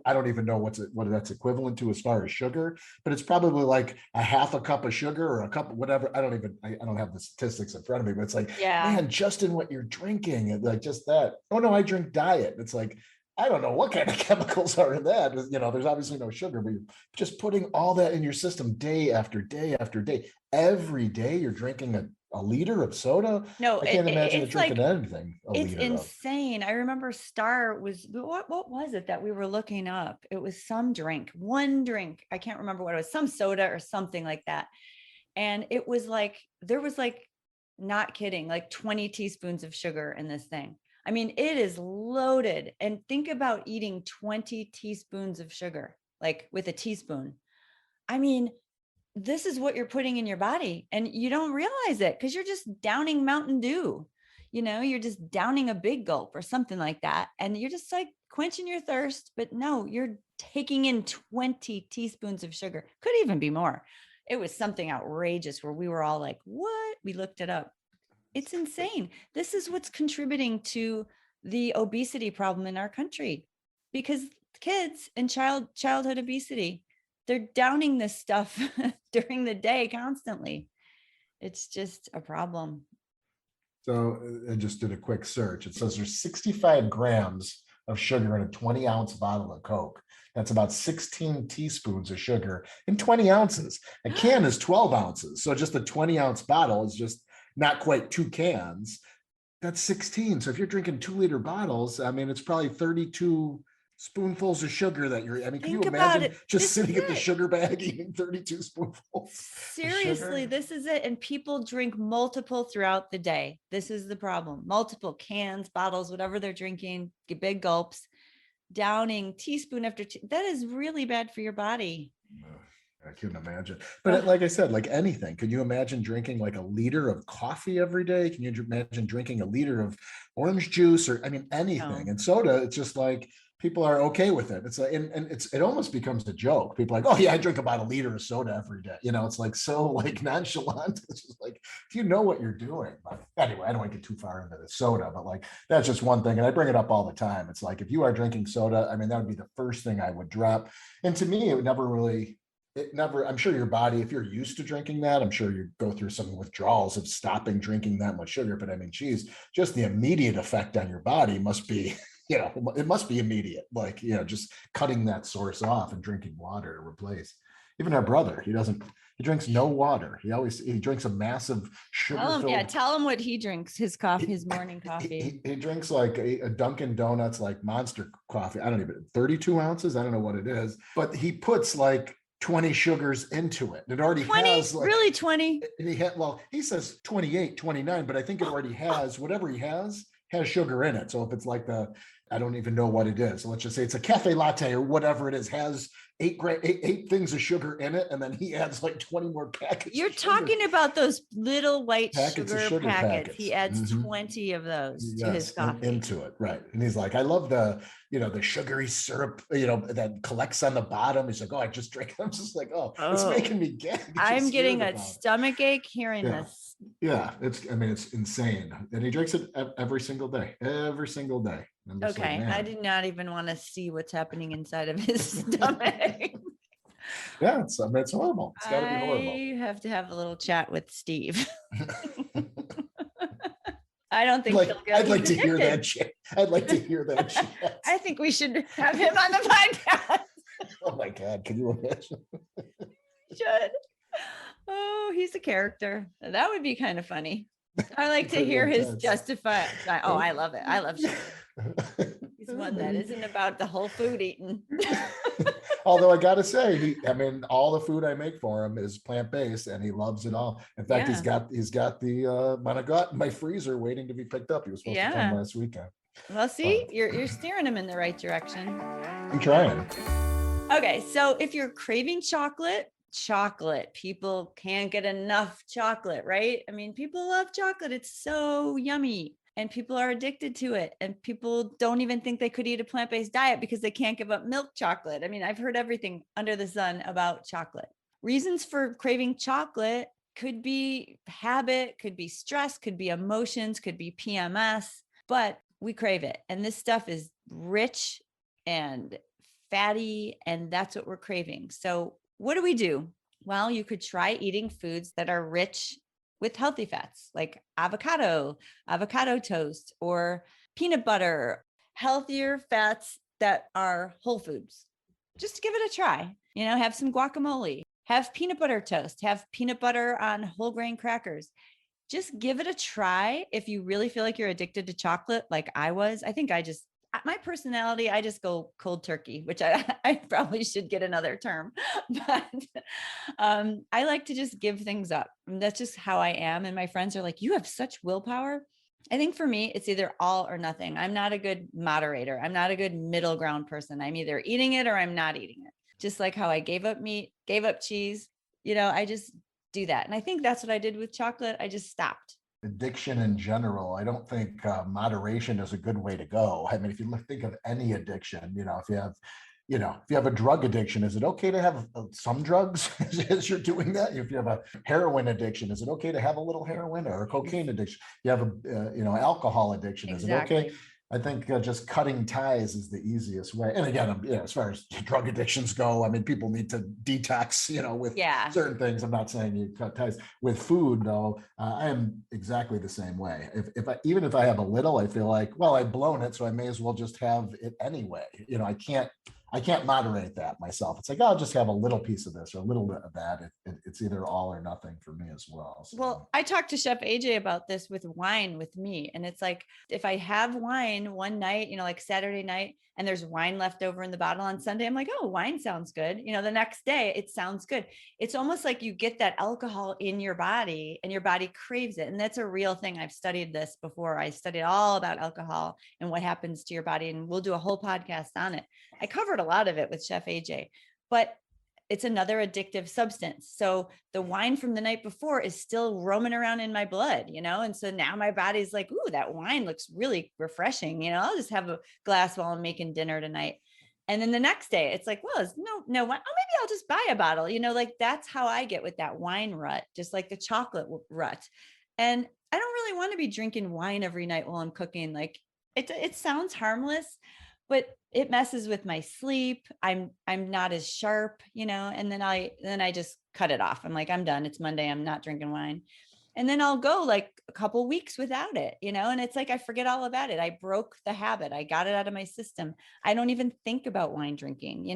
I don't even know what that's equivalent to as far as sugar, but it's probably like a half a cup of sugar or a cup of whatever. I don't have the statistics in front of me, but it's like, man, just in what you're drinking, like just that. Oh no, I drink diet. It's like, I don't know what kind of chemicals are in that. There's obviously no sugar, but you're just putting all that in your system day after day after day. Every day you're drinking a liter of soda. No, I can't imagine it's drinking like, anything. It's insane. I remember Star was, what was it that we were looking up? It was some drink, one drink. I can't remember what it was, some soda or something like that. And it was like, there was like, not kidding, like 20 teaspoons of sugar in this thing. I mean, it is loaded. And think about eating 20 teaspoons of sugar, like with a teaspoon. I mean, this is what you're putting in your body and you don't realize it because you're just downing Mountain Dew. You're just downing a big gulp or something like that. And you're just like quenching your thirst. But no, you're taking in 20 teaspoons of sugar. Could even be more. It was something outrageous where we were all like, what? We looked it up. It's insane. This is what's contributing to the obesity problem in our country, because kids and childhood obesity, they're downing this stuff during the day constantly. It's just a problem. So I just did a quick search. It says there's 65 grams of sugar in a 20-ounce bottle of Coke. That's about 16 teaspoons of sugar in 20 ounces. A can is 12 ounces. So just a 20-ounce bottle is just not quite 2 cans. That's 16. So if you're drinking 2-liter bottles, I mean, it's probably 32 spoonfuls of sugar that can you imagine just sitting at the sugar bag eating 32 spoonfuls? Seriously, this is it. And people drink multiple throughout the day. This is the problem. Multiple cans, bottles, whatever they're drinking, get big gulps, downing teaspoon after that is really bad for your body. I couldn't imagine. But like I said, like anything, can you imagine drinking like a liter of coffee every day? Can you imagine drinking a liter of orange juice, or anything? No. And soda, it's just like people are okay with it. It's like, and it almost becomes a joke. People are like, oh yeah, I drink about a liter of soda every day. It's like so like nonchalant. It's just like, if you know what you're doing. But anyway, I don't want to get too far into the soda, but like that's just one thing. And I bring it up all the time. It's like, if you are drinking soda, I mean, that would be the first thing I would drop. And to me, I'm sure your body, if you're used to drinking that, I'm sure you go through some withdrawals of stopping drinking that much sugar. But I mean, geez, just the immediate effect on your body must be, it must be immediate. Like, just cutting that source off and drinking water to replace. Even our brother, he drinks no water. He drinks a massive sugar. Tell him what he drinks. His morning coffee. He drinks like a Dunkin' Donuts, like monster coffee. I don't even 32 ounces. I don't know what it is, but he puts like 20 sugars into it. It already 20? has like Really 20? he says 28, 29, but I think it already has whatever he has sugar in it. So if it's like I don't even know what it is. So let's just say it's a cafe latte or whatever it is, has eight things of sugar in it. And then he adds like 20 more packets. You're talking about those little white sugar packets. He adds Mm-hmm. 20 of those to his coffee. Into it. Right. And he's like, I love the sugary syrup, that collects on the bottom. He's like, oh, I just drink. I'm just like, it's making me gag. I'm getting a stomach ache hearing this. Yeah. It's insane. And he drinks it every single day. Okay. Like, I did not even want to see what's happening inside of his stomach. Yeah, it's horrible. It's got to be horrible. I have to have a little chat with Steve. I don't think I'd like to hear that chat. I'd like to hear that chat. I think we should have him on the podcast. Oh my God, can you imagine? Should. Oh, he's a character. That would be kind of funny. I like to hear his justify. Oh, I love it. I love sugar. He's one that isn't about the whole food eating. Although I gotta say, all the food I make for him is plant-based, and he loves it all. In fact, he's got the one I got in my freezer waiting to be picked up. He was supposed to come last weekend. Well, see, you're steering him in the right direction. I'm trying. Okay, so if you're craving chocolate, people can't get enough chocolate, right? People love chocolate. It's so yummy. And people are addicted to it. And people don't even think they could eat a plant-based diet because they can't give up milk chocolate. I've heard everything under the sun about chocolate. Reasons for craving chocolate could be habit, could be stress, could be emotions, could be PMS, but we crave it. And this stuff is rich and fatty, and that's what we're craving. So what do we do? Well, you could try eating foods that are rich with healthy fats like avocado toast, or peanut butter, healthier fats that are whole foods. Just give it a try. Have some guacamole, have peanut butter toast, have peanut butter on whole grain crackers. Just give it a try. If you really feel like you're addicted to chocolate, like I was, my personality, I just go cold turkey, which I probably should get another term, but I like to just give things up. And that's just how I am. And my friends are like, you have such willpower. I think for me, it's either all or nothing. I'm not a good moderator. I'm not a good middle ground person. I'm either eating it or I'm not eating it. Just like how I gave up meat, gave up cheese, I just do that. And I think that's what I did with chocolate. I just stopped. Addiction in general, I don't think moderation is a good way to go. If you think of any addiction, if you have a drug addiction, is it okay to have some drugs as you're doing that? If you have a heroin addiction, is it okay to have a little heroin, or a cocaine addiction? You have alcohol addiction. Is it okay? I think just cutting ties is the easiest way. And again, as far as drug addictions go, people need to detox, with certain things. I'm not saying you cut ties. With food, though, I am exactly the same way. Even if I have a little, I feel like, well, I've blown it, so I may as well just have it anyway. I can't moderate that myself. It's like, I'll just have a little piece of this or a little bit of that. It's either all or nothing for me as well. So. Well, I talked to Chef AJ about this with wine with me. And it's like, if I have wine one night, like Saturday night, and there's wine left over in the bottle on Sunday, I'm like, oh, wine sounds good. The next day it sounds good. It's almost like you get that alcohol in your body and your body craves it. And that's a real thing. I've studied this before. I studied all about alcohol and what happens to your body. And we'll do a whole podcast on it. I covered a lot of it with Chef AJ, but it's another addictive substance. So the wine from the night before is still roaming around in my blood, and so now my body's like, ooh, that wine looks really refreshing. I'll just have a glass while I'm making dinner tonight. And then the next day it's like, well, it's no wine. Oh, maybe I'll just buy a bottle, like that's how I get with that wine rut, just like the chocolate rut. And I don't really want to be drinking wine every night while I'm cooking. Like it sounds harmless, but it messes with my sleep. I'm not as sharp, and then I just cut it off. I'm like, I'm done. It's Monday. I'm not drinking wine. And then I'll go like a couple weeks without it, and it's like, I forget all about it. I broke the habit. I got it out of my system. I don't even think about wine drinking,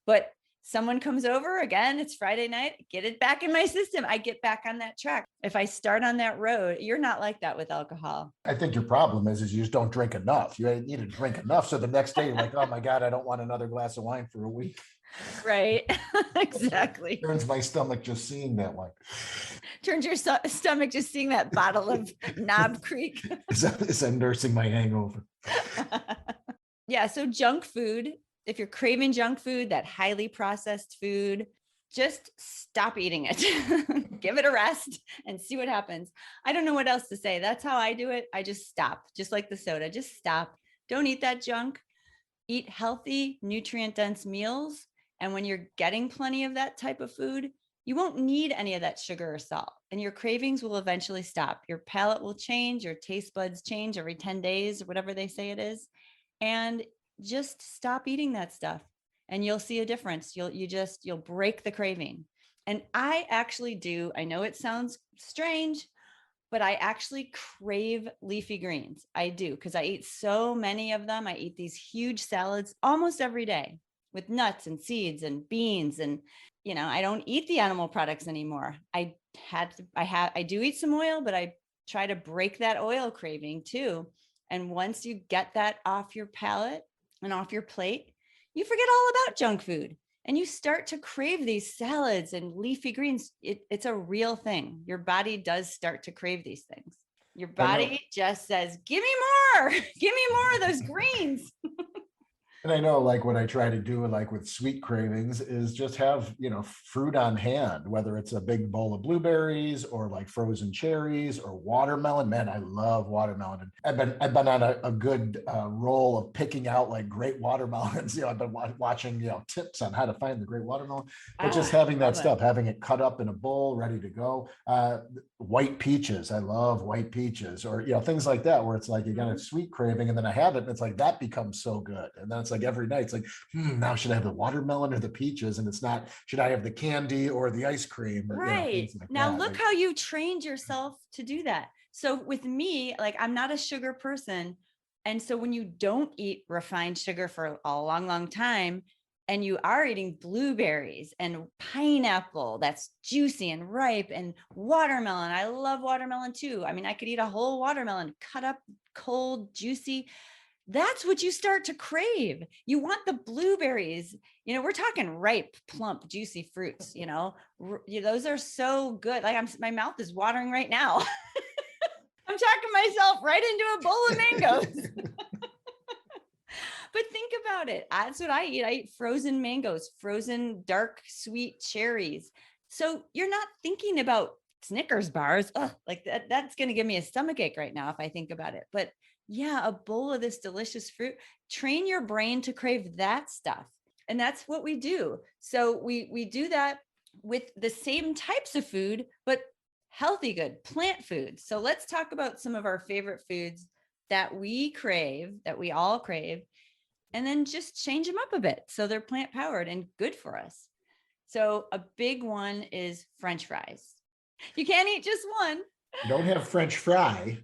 but someone comes over again, it's Friday night, get it back in my system. I get back on that track. If I start on that road, you're not like that with alcohol. I think your problem is you just don't drink enough. You need to drink enough. So the next day you're like, oh my God, I don't want another glass of wine for a week. Right. Exactly. Turns my stomach just seeing that one. Turns your stomach just seeing that bottle of Knob Creek. Is that nursing my hangover? Yeah. So junk food, if you're craving junk food, that highly processed food, just stop eating it. Give it a rest and see what happens. I don't know what else to say. That's how I do it. I just stop, just like the soda, just stop. Don't eat that junk. Eat healthy, nutrient dense meals. And when you're getting plenty of that type of food, you won't need any of that sugar or salt, and your cravings will eventually stop. Your palate will change, your taste buds change every 10 days or whatever they say it is. And just stop eating that stuff and you'll see a difference. You'll break the craving. And I actually do. I know it sounds strange, but I actually crave leafy greens. I do, because I eat so many of them. I eat these huge salads almost every day with nuts and seeds and beans. And, I don't eat the animal products anymore. I do eat some oil, but I try to break that oil craving too. And once you get that off your palate and off your plate, you forget all about junk food. And you start to crave these salads and leafy greens. It's a real thing. Your body does start to crave these things. Your body just says, give me more, give me more of those greens. And I know, like, what I try to do, like with sweet cravings, is just have, fruit on hand, whether it's a big bowl of blueberries or like frozen cherries or watermelon. Man, I love watermelon. And I've been on a good roll of picking out like great watermelons. I've been watching, tips on how to find the great watermelon, but just having that stuff, having it cut up in a bowl, ready to go. White peaches. I love white peaches, or, things like that, where it's like, you got a sweet craving and then I have it and it's like, that becomes so good. And then it's like every night, it's like, now should I have the watermelon or the peaches? And it's not, should I have the candy or the ice cream? Right. Like now, look how you trained yourself to do that. So with me, like, I'm not a sugar person. And so when you don't eat refined sugar for a long, long time, and you are eating blueberries and pineapple that's juicy and ripe, and watermelon. I love watermelon too. I mean, I could eat a whole watermelon, cut up, cold, juicy. That's what you start to crave. You want the blueberries. We're talking ripe, plump, juicy fruits. Those are so good. Like, my mouth is watering right now. I'm talking myself right into a bowl of mangoes. But think about it. That's what I eat. I eat frozen mangoes, frozen dark sweet cherries. So you're not thinking about Snickers bars. Ugh, like that's going to give me a stomach ache right now if I think about it. But yeah, a bowl of this delicious fruit. Train your brain to crave that stuff. And that's what we do. So we do that with the same types of food, but healthy, good plant foods. So let's talk about some of our favorite foods that we crave, that we all crave, and then just change them up a bit so they're plant powered and good for us. So a big one is French fries. You can't eat just one. You don't have French fry.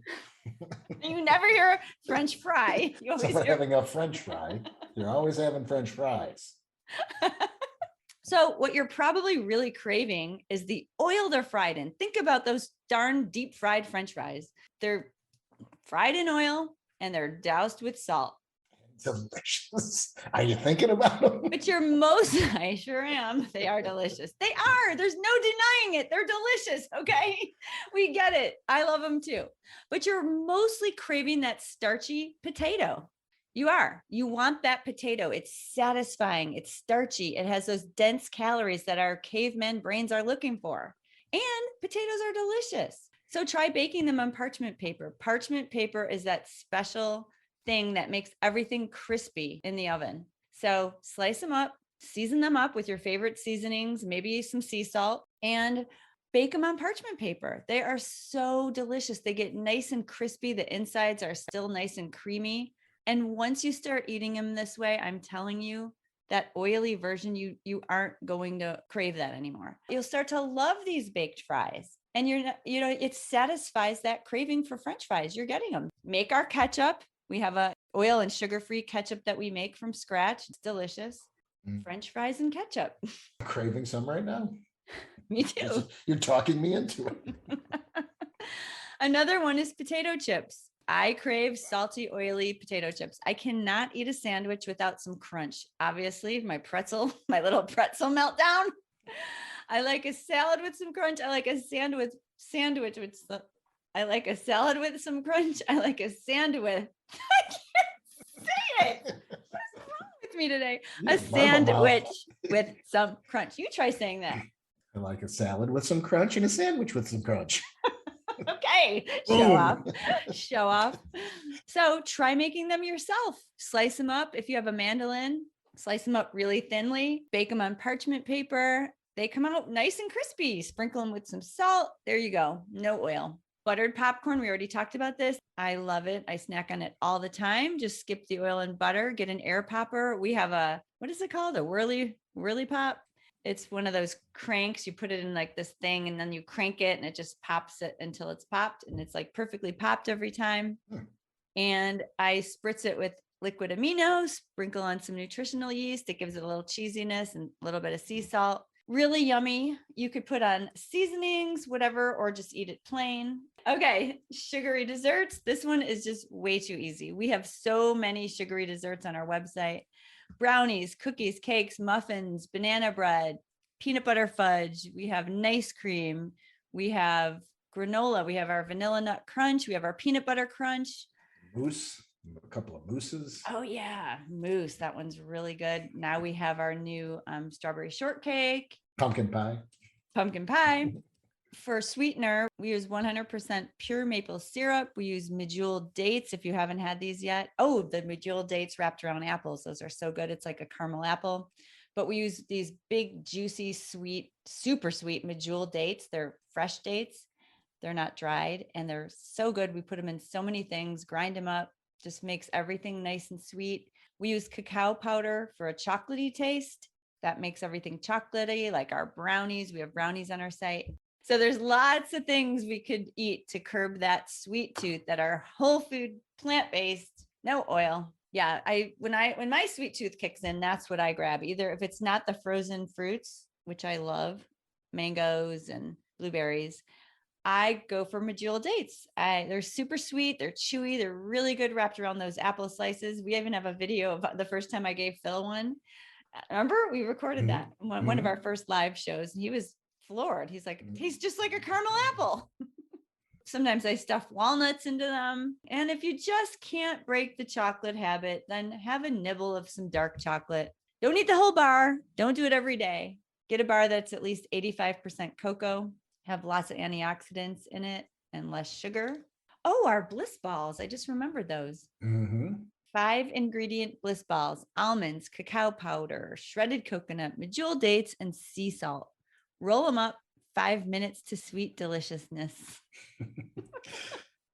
You never hear French fry. You always hear having a French fry. You're always having French fries. So what you're probably really craving is the oil they're fried in. Think about those darn deep fried French fries. They're fried in oil and they're doused with salt. Delicious. Are you thinking about them? But I sure am. They are delicious. They are. There's no denying it. They're delicious. Okay. We get it. I love them too. But you're mostly craving that starchy potato. You are. You want that potato. It's satisfying. It's starchy. It has those dense calories that our caveman brains are looking for. And potatoes are delicious. So try baking them on parchment paper. Parchment paper is that special thing that makes everything crispy in the oven. So slice them up, season them up with your favorite seasonings, maybe some sea salt, and bake them on parchment paper. They are so delicious. They get nice and crispy. The insides are still nice and creamy. And once you start eating them this way, I'm telling you, that oily version, you aren't going to crave that anymore. You'll start to love these baked fries. And it satisfies that craving for French fries. You're getting them. Make our ketchup. We have a oil and sugar-free ketchup that we make from scratch. It's delicious. French fries and ketchup. Craving some right now. Me too. You're talking me into it. Another one is potato chips. I crave salty, oily potato chips. I cannot eat a sandwich without some crunch. Obviously, my little pretzel meltdown. I like a salad with some crunch. I like a sandwich with some, I like a salad with some crunch. I like a sandwich. I can't say it. What's wrong with me today? A sandwich with some crunch. You try saying that. I like a salad with some crunch and a sandwich with some crunch. Okay, show off. So try making them yourself. Slice them up. If you have a mandolin, slice them up really thinly, bake them on parchment paper. They come out nice and crispy. Sprinkle them with some salt. There you go. No oil. Buttered popcorn. We already talked about this. I love it. I snack on it all the time. Just skip the oil and butter, get an air popper. We have what is it called? A whirly pop. It's one of those cranks. You put it in like this thing and then you crank it and it just pops it until it's popped. And it's like perfectly popped every time. And I spritz it with liquid aminos, sprinkle on some nutritional yeast. It gives it a little cheesiness and a little bit of sea salt. Really yummy. You could put on seasonings, whatever, or just eat it plain. Okay, sugary desserts. This one is just way too easy. We have so many sugary desserts on our website. Brownies, cookies, cakes, muffins, banana bread, peanut butter fudge. We have nice cream. We have granola. We have our vanilla nut crunch. We have our peanut butter crunch. Mousse, a couple of mousses. Oh yeah, mousse. That one's really good. Now we have our new strawberry shortcake. Pumpkin pie. For sweetener, we use 100% pure maple syrup. We use medjool dates if you haven't had these yet. Oh, the medjool dates wrapped around apples. Those are so good. It's like a caramel apple. But we use these big, juicy, sweet, super sweet medjool dates. They're fresh dates. They're not dried and they're so good. We put them in so many things, grind them up, just makes everything nice and sweet. We use cacao powder for a chocolatey taste. That makes everything chocolatey, like our brownies. We have brownies on our site. So there's lots of things we could eat to curb that sweet tooth that are whole food, plant-based, no oil. Yeah, when my sweet tooth kicks in, that's what I grab. Either if it's not the frozen fruits, which I love, mangoes and blueberries, I go for medjool dates. They're super sweet. They're chewy. They're really good wrapped around those apple slices. We even have a video of the first time I gave Phil one. Remember, we recorded that one of our first live shows. And he was floored. He's like, it tastes just like a caramel apple. Sometimes I stuff walnuts into them. And if you just can't break the chocolate habit, then have a nibble of some dark chocolate. Don't eat the whole bar. Don't do it every day. Get a bar that's at least 85% cocoa, have lots of antioxidants in it and less sugar. Oh, our bliss balls. I just remembered those. 5 ingredient bliss balls: almonds, cacao powder, shredded coconut, medjool dates, and sea salt. Roll them up, 5 minutes to sweet deliciousness.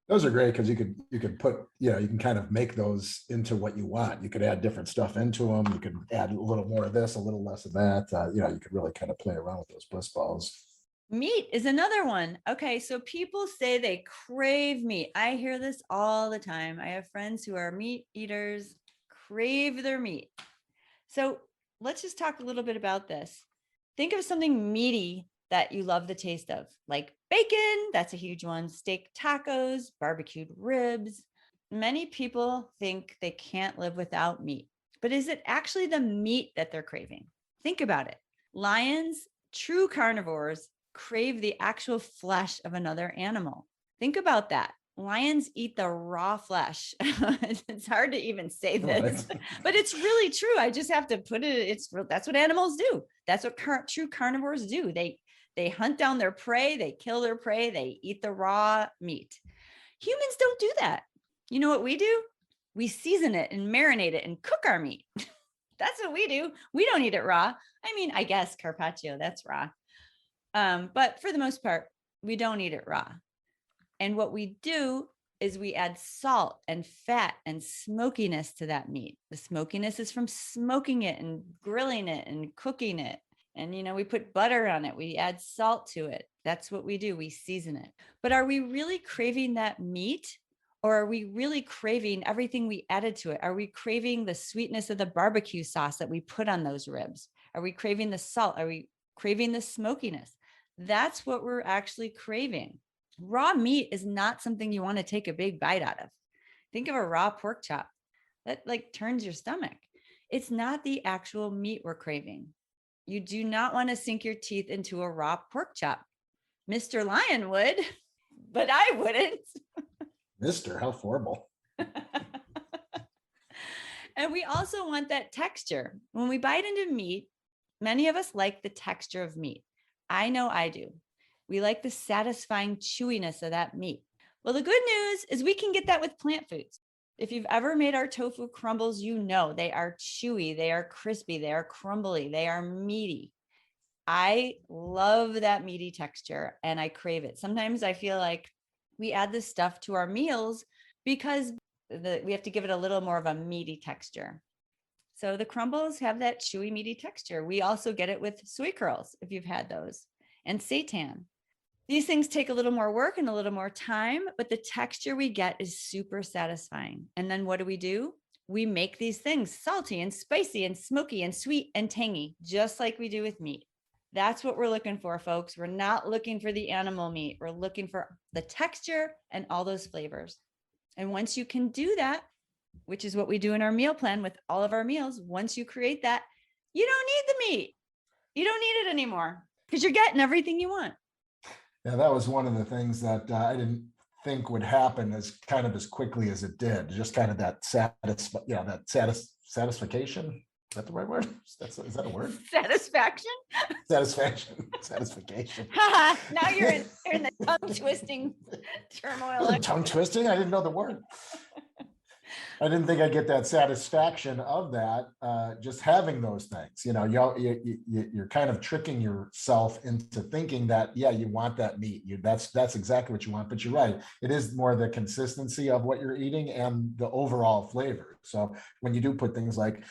Those are great because you could put, you can kind of make those into what you want. You could add different stuff into them. You could add a little more of this, a little less of that. You could really kind of play around with those bliss balls. Meat is another one. Okay, so people say they crave meat. I hear this all the time. I have friends who are meat eaters, crave their meat. So let's just talk a little bit about this. Think of something meaty that you love the taste of, like bacon. That's a huge one. Steak tacos, barbecued ribs. Many people think they can't live without meat, but is it actually the meat that they're craving? Think about it. Lions, true carnivores, crave the actual flesh of another animal. Think about that. Lions eat the raw flesh. It's hard to even say this, but it's really true. I just have to put it. That's what animals do. That's what true carnivores do. They hunt down their prey. They kill their prey. They eat the raw meat. Humans don't do that. You know what we do? We season it and marinate it and cook our meat. That's what we do. We don't eat it raw. I mean, I guess carpaccio, that's raw. But for the most part, we don't eat it raw. And what we do is we add salt and fat and smokiness to that meat. The smokiness is from smoking it and grilling it and cooking it. And, we put butter on it. We add salt to it. That's what we do. We season it. But are we really craving that meat? Or are we really craving everything we added to it? Are we craving the sweetness of the barbecue sauce that we put on those ribs? Are we craving the salt? Are we craving the smokiness? That's what we're actually craving. Raw meat is not something you want to take a big bite out of. Think of a raw pork chop that like turns your stomach. It's not the actual meat we're craving. You do not want to sink your teeth into a raw pork chop. Mr. Lion would, but I wouldn't. Mister, how horrible. And we also want that texture. When we bite into meat, many of us like the texture of meat. I know I do. We like the satisfying chewiness of that meat. Well, the good news is we can get that with plant foods. If you've ever made our tofu crumbles, you know they are chewy, they are crispy, they are crumbly, they are meaty. I love that meaty texture and I crave it. Sometimes I feel like we add this stuff to our meals because we have to give it a little more of a meaty texture. So the crumbles have that chewy, meaty texture. We also get it with soy curls, if you've had those, and seitan. These things take a little more work and a little more time, but the texture we get is super satisfying. And then what do? We make these things salty and spicy and smoky and sweet and tangy, just like we do with meat. That's what we're looking for, folks. We're not looking for the animal meat. We're looking for the texture and all those flavors. And once you can do that, which is what we do in our meal plan with all of our meals, once you create that, you don't need the meat. You don't need it anymore because you're getting everything you want. Yeah, that was one of the things that I didn't think would happen as kind of as quickly as it did. Just kind of that satisfaction. Is that the right word? Is that a word? Satisfaction. Satisfaction. Now you're in the tongue twisting turmoil. Tongue twisting? I didn't know the word. I didn't think I'd get that satisfaction of that, just having those things. You know, you're kind of tricking yourself into thinking that, yeah, you want that meat. That's exactly what you want. But you're right. It is more the consistency of what you're eating and the overall flavor. So when you do put things like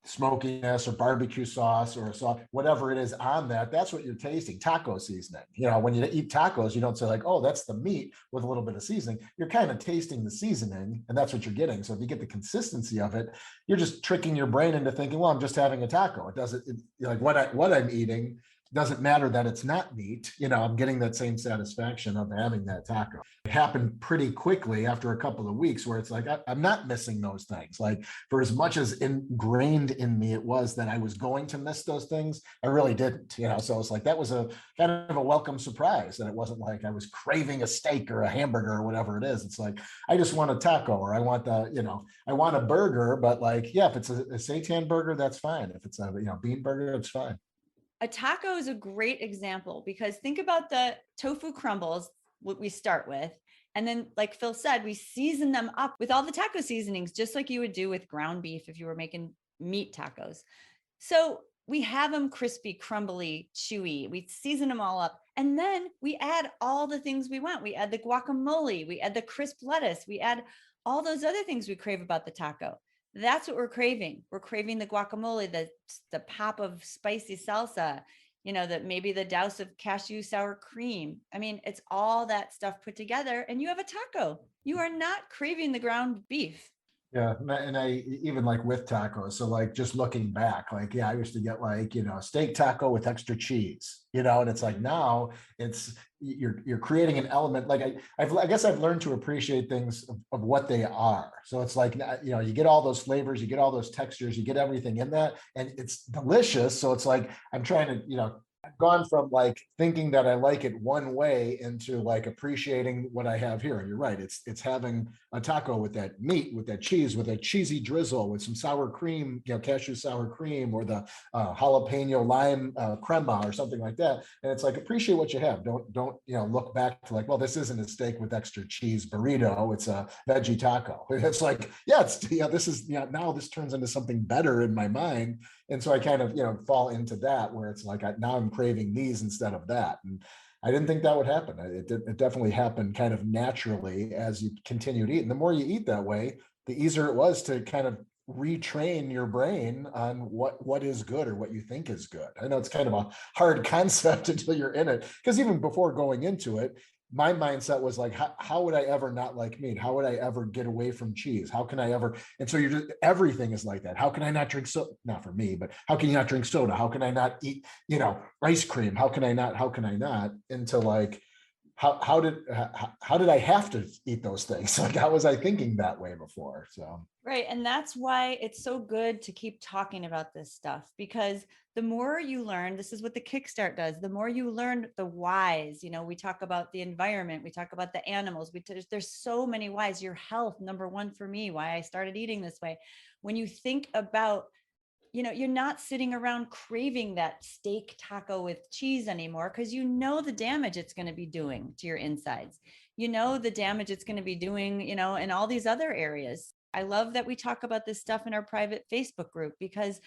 smokiness or barbecue sauce or sauce, whatever it is on that, that's what you're tasting. Taco seasoning. You know, when you eat tacos, you don't say like, oh, that's the meat with a little bit of seasoning. You're kind of tasting the seasoning and that's what you're getting. So if you get the consistency of it, you're just tricking your brain into thinking, well, I'm just having a taco. It doesn't like what I'm eating doesn't matter that it's not meat. You know, I'm getting that same satisfaction of having that taco. It happened pretty quickly after a couple of weeks where it's like, I'm not missing those things. Like for as much as ingrained in me it was that I was going to miss those things, I really didn't, you know? So it's like, that was a kind of a welcome surprise that it wasn't like I was craving a steak or a hamburger or whatever it is. It's like, I just want a taco or I want I want a burger, but like, yeah, if it's a seitan burger, that's fine. If it's a, bean burger, it's fine. A taco is a great example because think about the tofu crumbles, what we start with. And then, like Phil said, we season them up with all the taco seasonings, just like you would do with ground beef if you were making meat tacos. So we have them crispy, crumbly, chewy. We season them all up. And then we add all the things we want. We add the guacamole, we add the crisp lettuce, we add all those other things we crave about the taco. That's what we're craving. We're craving the guacamole, the pop of spicy salsa, that maybe the douse of cashew sour cream. I mean, it's all that stuff put together and you have a taco. You are not craving the ground beef. Yeah, and I even like with tacos. So like just looking back, like, yeah, I used to get like, steak taco with extra cheese, and it's like now it's you're creating an element. Like I guess I've learned to appreciate things of what they are. So it's like, you get all those flavors, you get all those textures, you get everything in that, and it's delicious. So it's like I'm trying to, I've gone from like thinking that I like it one way into like appreciating what I have here. And you're right. It's having a taco with that meat, with that cheese, with a cheesy drizzle, with some sour cream, cashew sour cream, or the jalapeno lime crema or something like that. And it's like, appreciate what you have. Don't look back to like, well, this isn't a steak with extra cheese burrito. It's a veggie taco. It's like, this is, now this turns into something better in my mind. And so I kind of, fall into that where it's like, now I'm craving these instead of that. And I didn't think that would happen. It definitely happened kind of naturally as you continue to eat. And the more you eat that way, the easier it was to kind of retrain your brain on what is good or what you think is good. I know it's kind of a hard concept until you're in it, because even before going into it, my mindset was like, how would I ever not like meat? How would I ever get away from cheese? How can I ever? And so everything is like that. How can I not drink soda? Not for me, but how can you not drink soda? How can I not eat, ice cream? How can I not? Into like how did I have to eat those things? Like, how was I thinking that way before? So Right. And that's why it's so good to keep talking about this stuff, because the more you learn, this is what the Kickstart does. The more you learn the whys, we talk about the environment, we talk about the animals, there's so many whys. Your health, number one for me, why I started eating this way. When you think about, you're not sitting around craving that steak taco with cheese anymore, because the damage it's going to be doing to your insides. The damage it's going to be doing, in all these other areas. I love that we talk about this stuff in our private Facebook group, because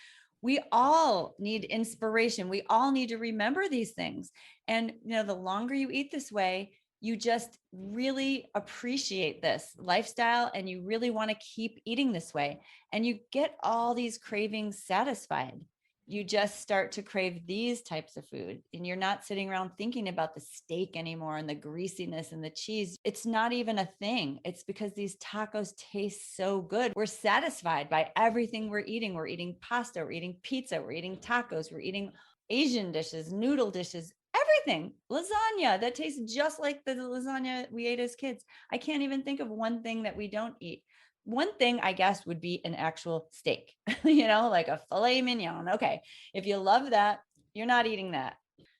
we all need inspiration. We all need to remember these things. And, the longer you eat this way, you just really appreciate this lifestyle and you really want to keep eating this way. And you get all these cravings satisfied. You just start to crave these types of food, and you're not sitting around thinking about the steak anymore and the greasiness and the cheese. It's not even a thing. It's because these tacos taste so good. We're satisfied by everything we're eating. We're eating pasta, we're eating pizza, we're eating tacos, we're eating Asian dishes, noodle dishes, everything, lasagna that tastes just like the lasagna we ate as kids. I can't even think of one thing that we don't eat. One thing, I guess, would be an actual steak, like a filet mignon. Okay. If you love that, you're not eating that.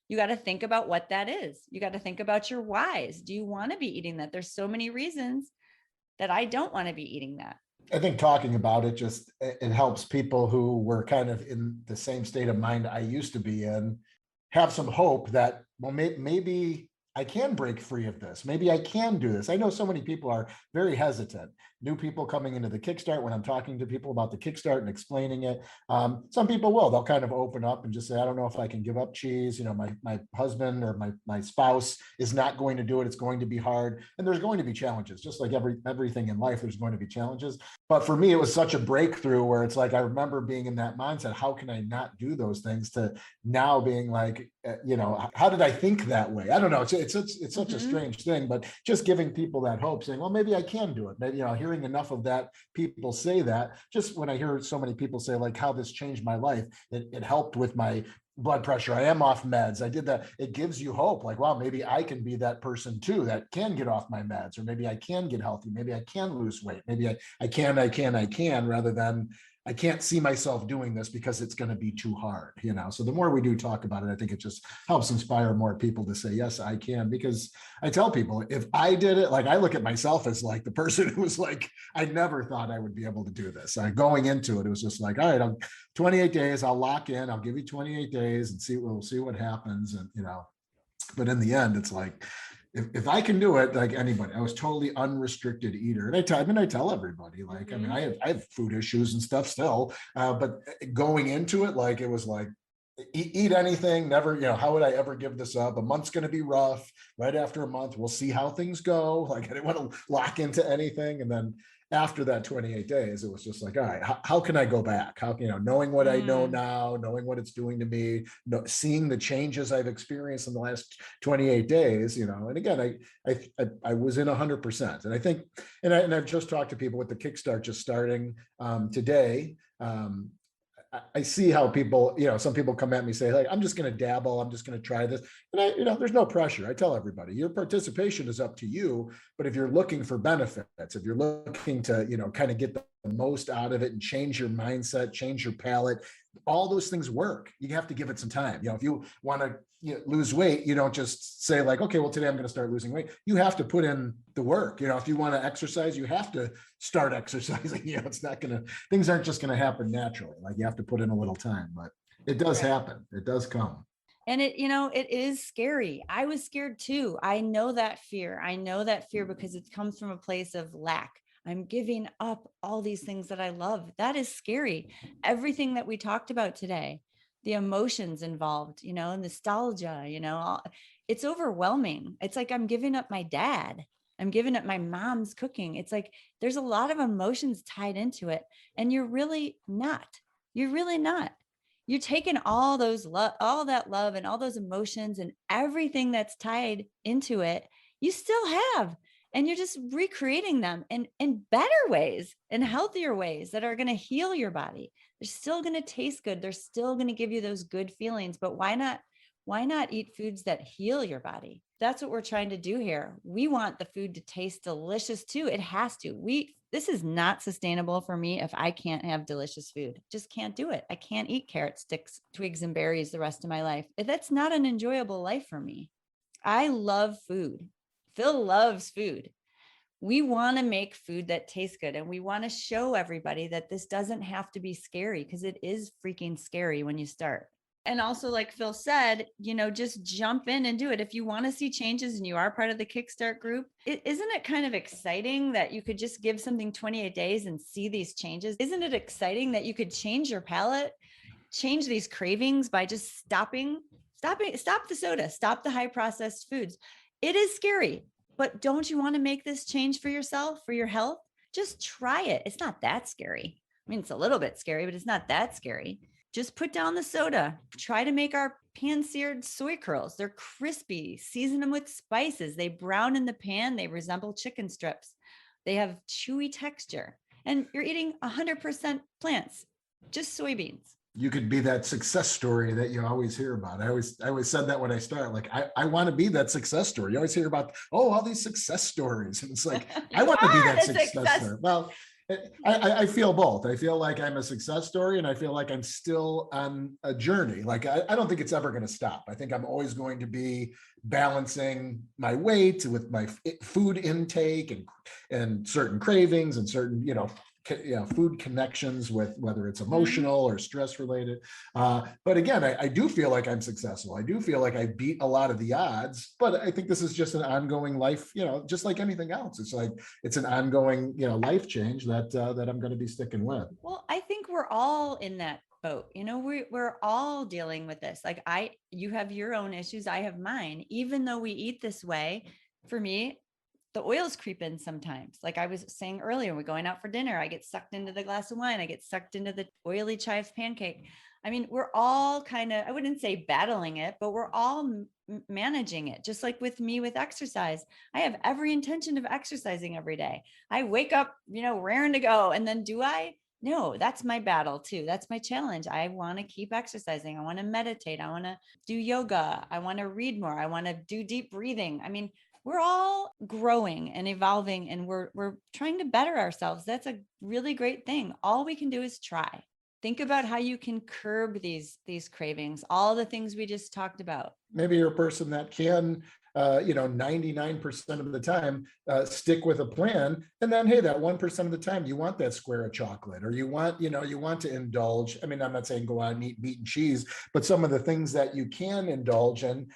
You got to think about what that is. You got to think about your whys. Do you want to be eating that? There's so many reasons that I don't want to be eating that. I think talking about it it helps people who were kind of in the same state of mind I used to be in have some hope that, well, maybe I can break free of this. Maybe I can do this. I know so many people are very hesitant. New people coming into the Kickstart, when I'm talking to people about the Kickstart and explaining it, some people will. They'll kind of open up and just say, I don't know if I can give up cheese. My husband or my spouse is not going to do it. It's going to be hard. And there's going to be challenges. Just like everything in life, there's going to be challenges. But for me, it was such a breakthrough where it's like, I remember being in that mindset, how can I not do those things, to now being like, how did I think that way? I don't know. It's such a strange thing, but just giving people that hope, saying, well, maybe I can do it. Maybe, hearing enough of that, people say that. Just when I hear so many people say like how this changed my life, it helped with my blood pressure. I am off meds. I did that. It gives you hope. Like, wow, maybe I can be that person too, that can get off my meds, or maybe I can get healthy. Maybe I can lose weight. Maybe I can, rather than I can't see myself doing this because it's going to be too hard, So the more we do talk about it, I think it just helps inspire more people to say, yes, I can. Because I tell people, if I did it, like I look at myself as like the person who was like, I never thought I would be able to do this. Going into it, it was just like, all right, 28 days, I'll lock in, I'll give you 28 days and we'll see what happens. And, but in the end, it's like, if I can do it, like anybody, I was totally unrestricted eater. And I tell everybody, like, I mean, I have food issues and stuff still, but going into it, like, it was like, eat anything, never, how would I ever give this up? A month's going to be rough. Right after a month, we'll see how things go. Like, I didn't want to lock into anything. And then after that 28 days, it was just like, all right, how can I go back? How, knowing what I know now, knowing what it's doing to me, seeing the changes I've experienced in the last 28 days, and again, I was in 100%. And I think, and I've just talked to people with the Kickstart just starting today. I see how people, some people come at me, say, like, I'm just going to dabble. I'm just going to try this. And there's no pressure. I tell everybody, your participation is up to you. But if you're looking for benefits, if you're looking to, kind of get the most out of it and change your mindset, change your palate, all those things work. You have to give it some time. If you want to lose weight, you don't just say like, okay, well, today I'm going to start losing weight. You have to put in the work. If you want to exercise, you have to start exercising. It's not going to, things aren't just going to happen naturally. Like, you have to put in a little time, but it does happen. It does come. And it is scary. I was scared too. I know that fear. Because it comes from a place of lack. I'm giving up all these things that I love. That is scary. Everything that we talked about today, the emotions involved, nostalgia, it's overwhelming. It's like, I'm giving up my dad. I'm giving up my mom's cooking. It's like, there's a lot of emotions tied into it. And you're really not. You're taking all that love and all those emotions and everything that's tied into it, you still have, and you're just recreating them in better ways and healthier ways that are going to heal your body. They're still going to taste good. They're still going to give you those good feelings, but why not Why not eat foods that heal your body? That's what we're trying to do here. We want the food to taste delicious too. It has to. This is not sustainable for me if I can't have delicious food. Just can't do it. I can't eat carrot sticks, twigs, and berries the rest of my life. That's not an enjoyable life for me. I love food. Phil loves food. We want to make food that tastes good, and we want to show everybody that this doesn't have to be scary, because it is freaking scary when you start. And also, like Phil said, just jump in and do it. If you want to see changes and you are part of the Kickstart group, isn't it kind of exciting that you could just give something 28 days and see these changes? Isn't it exciting that you could change your palate, change these cravings by just stop the soda, stop the high processed foods? It is scary, but don't you want to make this change for yourself, for your health? Just try it. It's not that scary. I mean, it's a little bit scary, but it's not that scary. Just put down the soda. Try to make our pan-seared soy curls. They're crispy. Season them with spices. They brown in the pan. They resemble chicken strips. They have chewy texture. And you're eating 100% plants, just soybeans. You could be that success story that you always hear about. I always said that when I start, like, I want to be that success story. You always hear about, all these success stories. And it's like, I want to be that success story. Well, I feel both. I feel like I'm a success story, and I feel like I'm still on a journey. Like, I don't think it's ever going to stop. I think I'm always going to be balancing my weight with my food intake and certain cravings and certain, food connections with whether it's emotional or stress related. But again, I do feel like I'm successful. I do feel like I beat a lot of the odds, but I think this is just an ongoing life, just like anything else. It's like, it's an ongoing, life change that I'm going to be sticking with. Well, I think we're all in that boat. We're all dealing with this. Like you have your own issues. I have mine. Even though we eat this way, for me, the oils creep in sometimes. Like I was saying earlier, we're going out for dinner, I get sucked into the glass of wine. I get sucked into the oily chives pancake. I mean, we're all kind of, I wouldn't say battling it, but we're all managing it. Just like with me with exercise, I have every intention of exercising every day. I wake up, raring to go. And then do I? No, that's my battle too. That's my challenge. I want to keep exercising. I want to meditate. I want to do yoga. I want to read more. I want to do deep breathing. I mean, we're all growing and evolving, and we're trying to better ourselves. That's a really great thing. All we can do is try. Think about how you can curb these cravings, all the things we just talked about. Maybe you're a person that can, 99% of the time, stick with a plan. And then, hey, that 1% of the time, you want that square of chocolate, or you want to indulge. I mean, I'm not saying go out and eat meat and cheese, but some of the things that you can indulge in,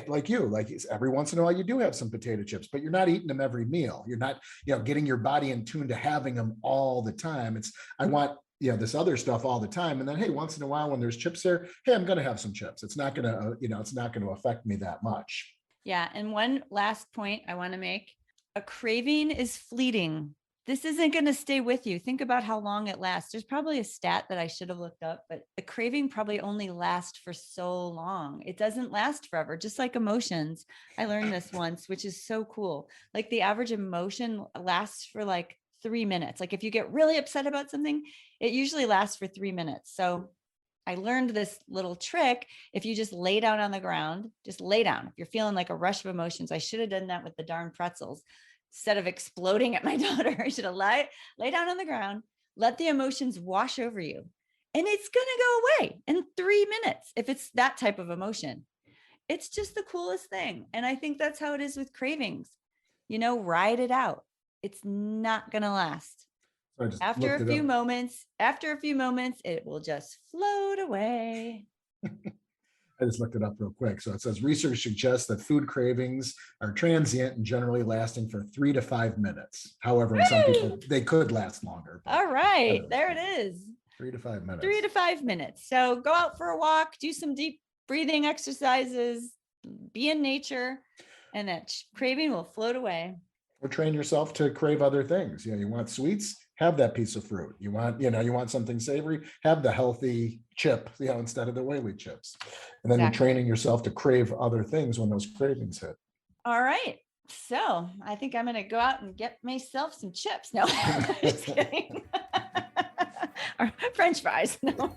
like every once in a while, you do have some potato chips, but you're not eating them every meal. You're not, getting your body in tune to having them all the time. I want this other stuff all the time. And then, hey, once in a while when there's chips there, hey, I'm going to have some chips. It's not going to, it's not going to affect me that much. Yeah. And one last point I want to make, a craving is fleeting. This isn't going to stay with you. Think about how long it lasts. There's probably a stat that I should have looked up, but the craving probably only lasts for so long. It doesn't last forever, just like emotions. I learned this once, which is so cool. Like the average emotion lasts for like 3 minutes. Like if you get really upset about something, it usually lasts for 3 minutes. So I learned this little trick. If you just lay down on the ground, just lay down. If you're feeling like a rush of emotions, I should have done that with the darn pretzels. Instead of exploding at my daughter, I should have lay down on the ground, let the emotions wash over you. And it's going to go away in 3 minutes if it's that type of emotion. It's just the coolest thing. And I think that's how it is with cravings. Ride it out. It's not going to last. After a few moments, it will just float away. I just looked it up real quick. So it says research suggests that food cravings are transient and generally lasting for 3 to 5 minutes. However, in some people, they could last longer. All right, there it is. 3 to 5 minutes. 3 to 5 minutes. So go out for a walk, do some deep breathing exercises, be in nature, and that craving will float away. Or train yourself to crave other things. You want sweets, have that piece of fruit. You want something savory, have the healthy chip, instead of the oily chips. And then You're training yourself to crave other things when those cravings hit. All right. So I think I'm going to go out and get myself some chips. No, just kidding. Or French fries. No,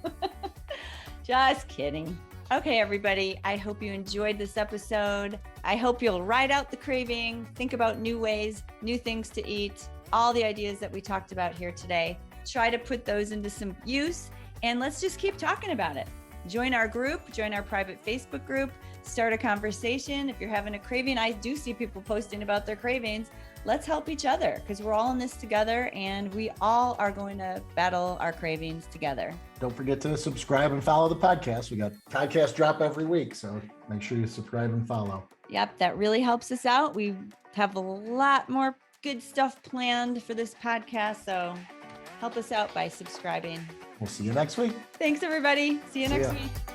just kidding. Okay, everybody, I hope you enjoyed this episode. I hope you'll ride out the craving, think about new ways, new things to eat, all the ideas that we talked about here today. Try to put those into some use, and let's just keep talking about it. Join our group, join our private Facebook group, start a conversation. If you're having a craving, I do see people posting about their cravings. Let's help each other because we're all in this together and we all are going to battle our cravings together. Don't forget to subscribe and follow the podcast. We got podcast drop every week, so make sure you subscribe and follow. Yep, that really helps us out. We have a lot more good stuff planned for this podcast, so help us out by subscribing. We'll see you next week. Thanks, everybody. See you next week.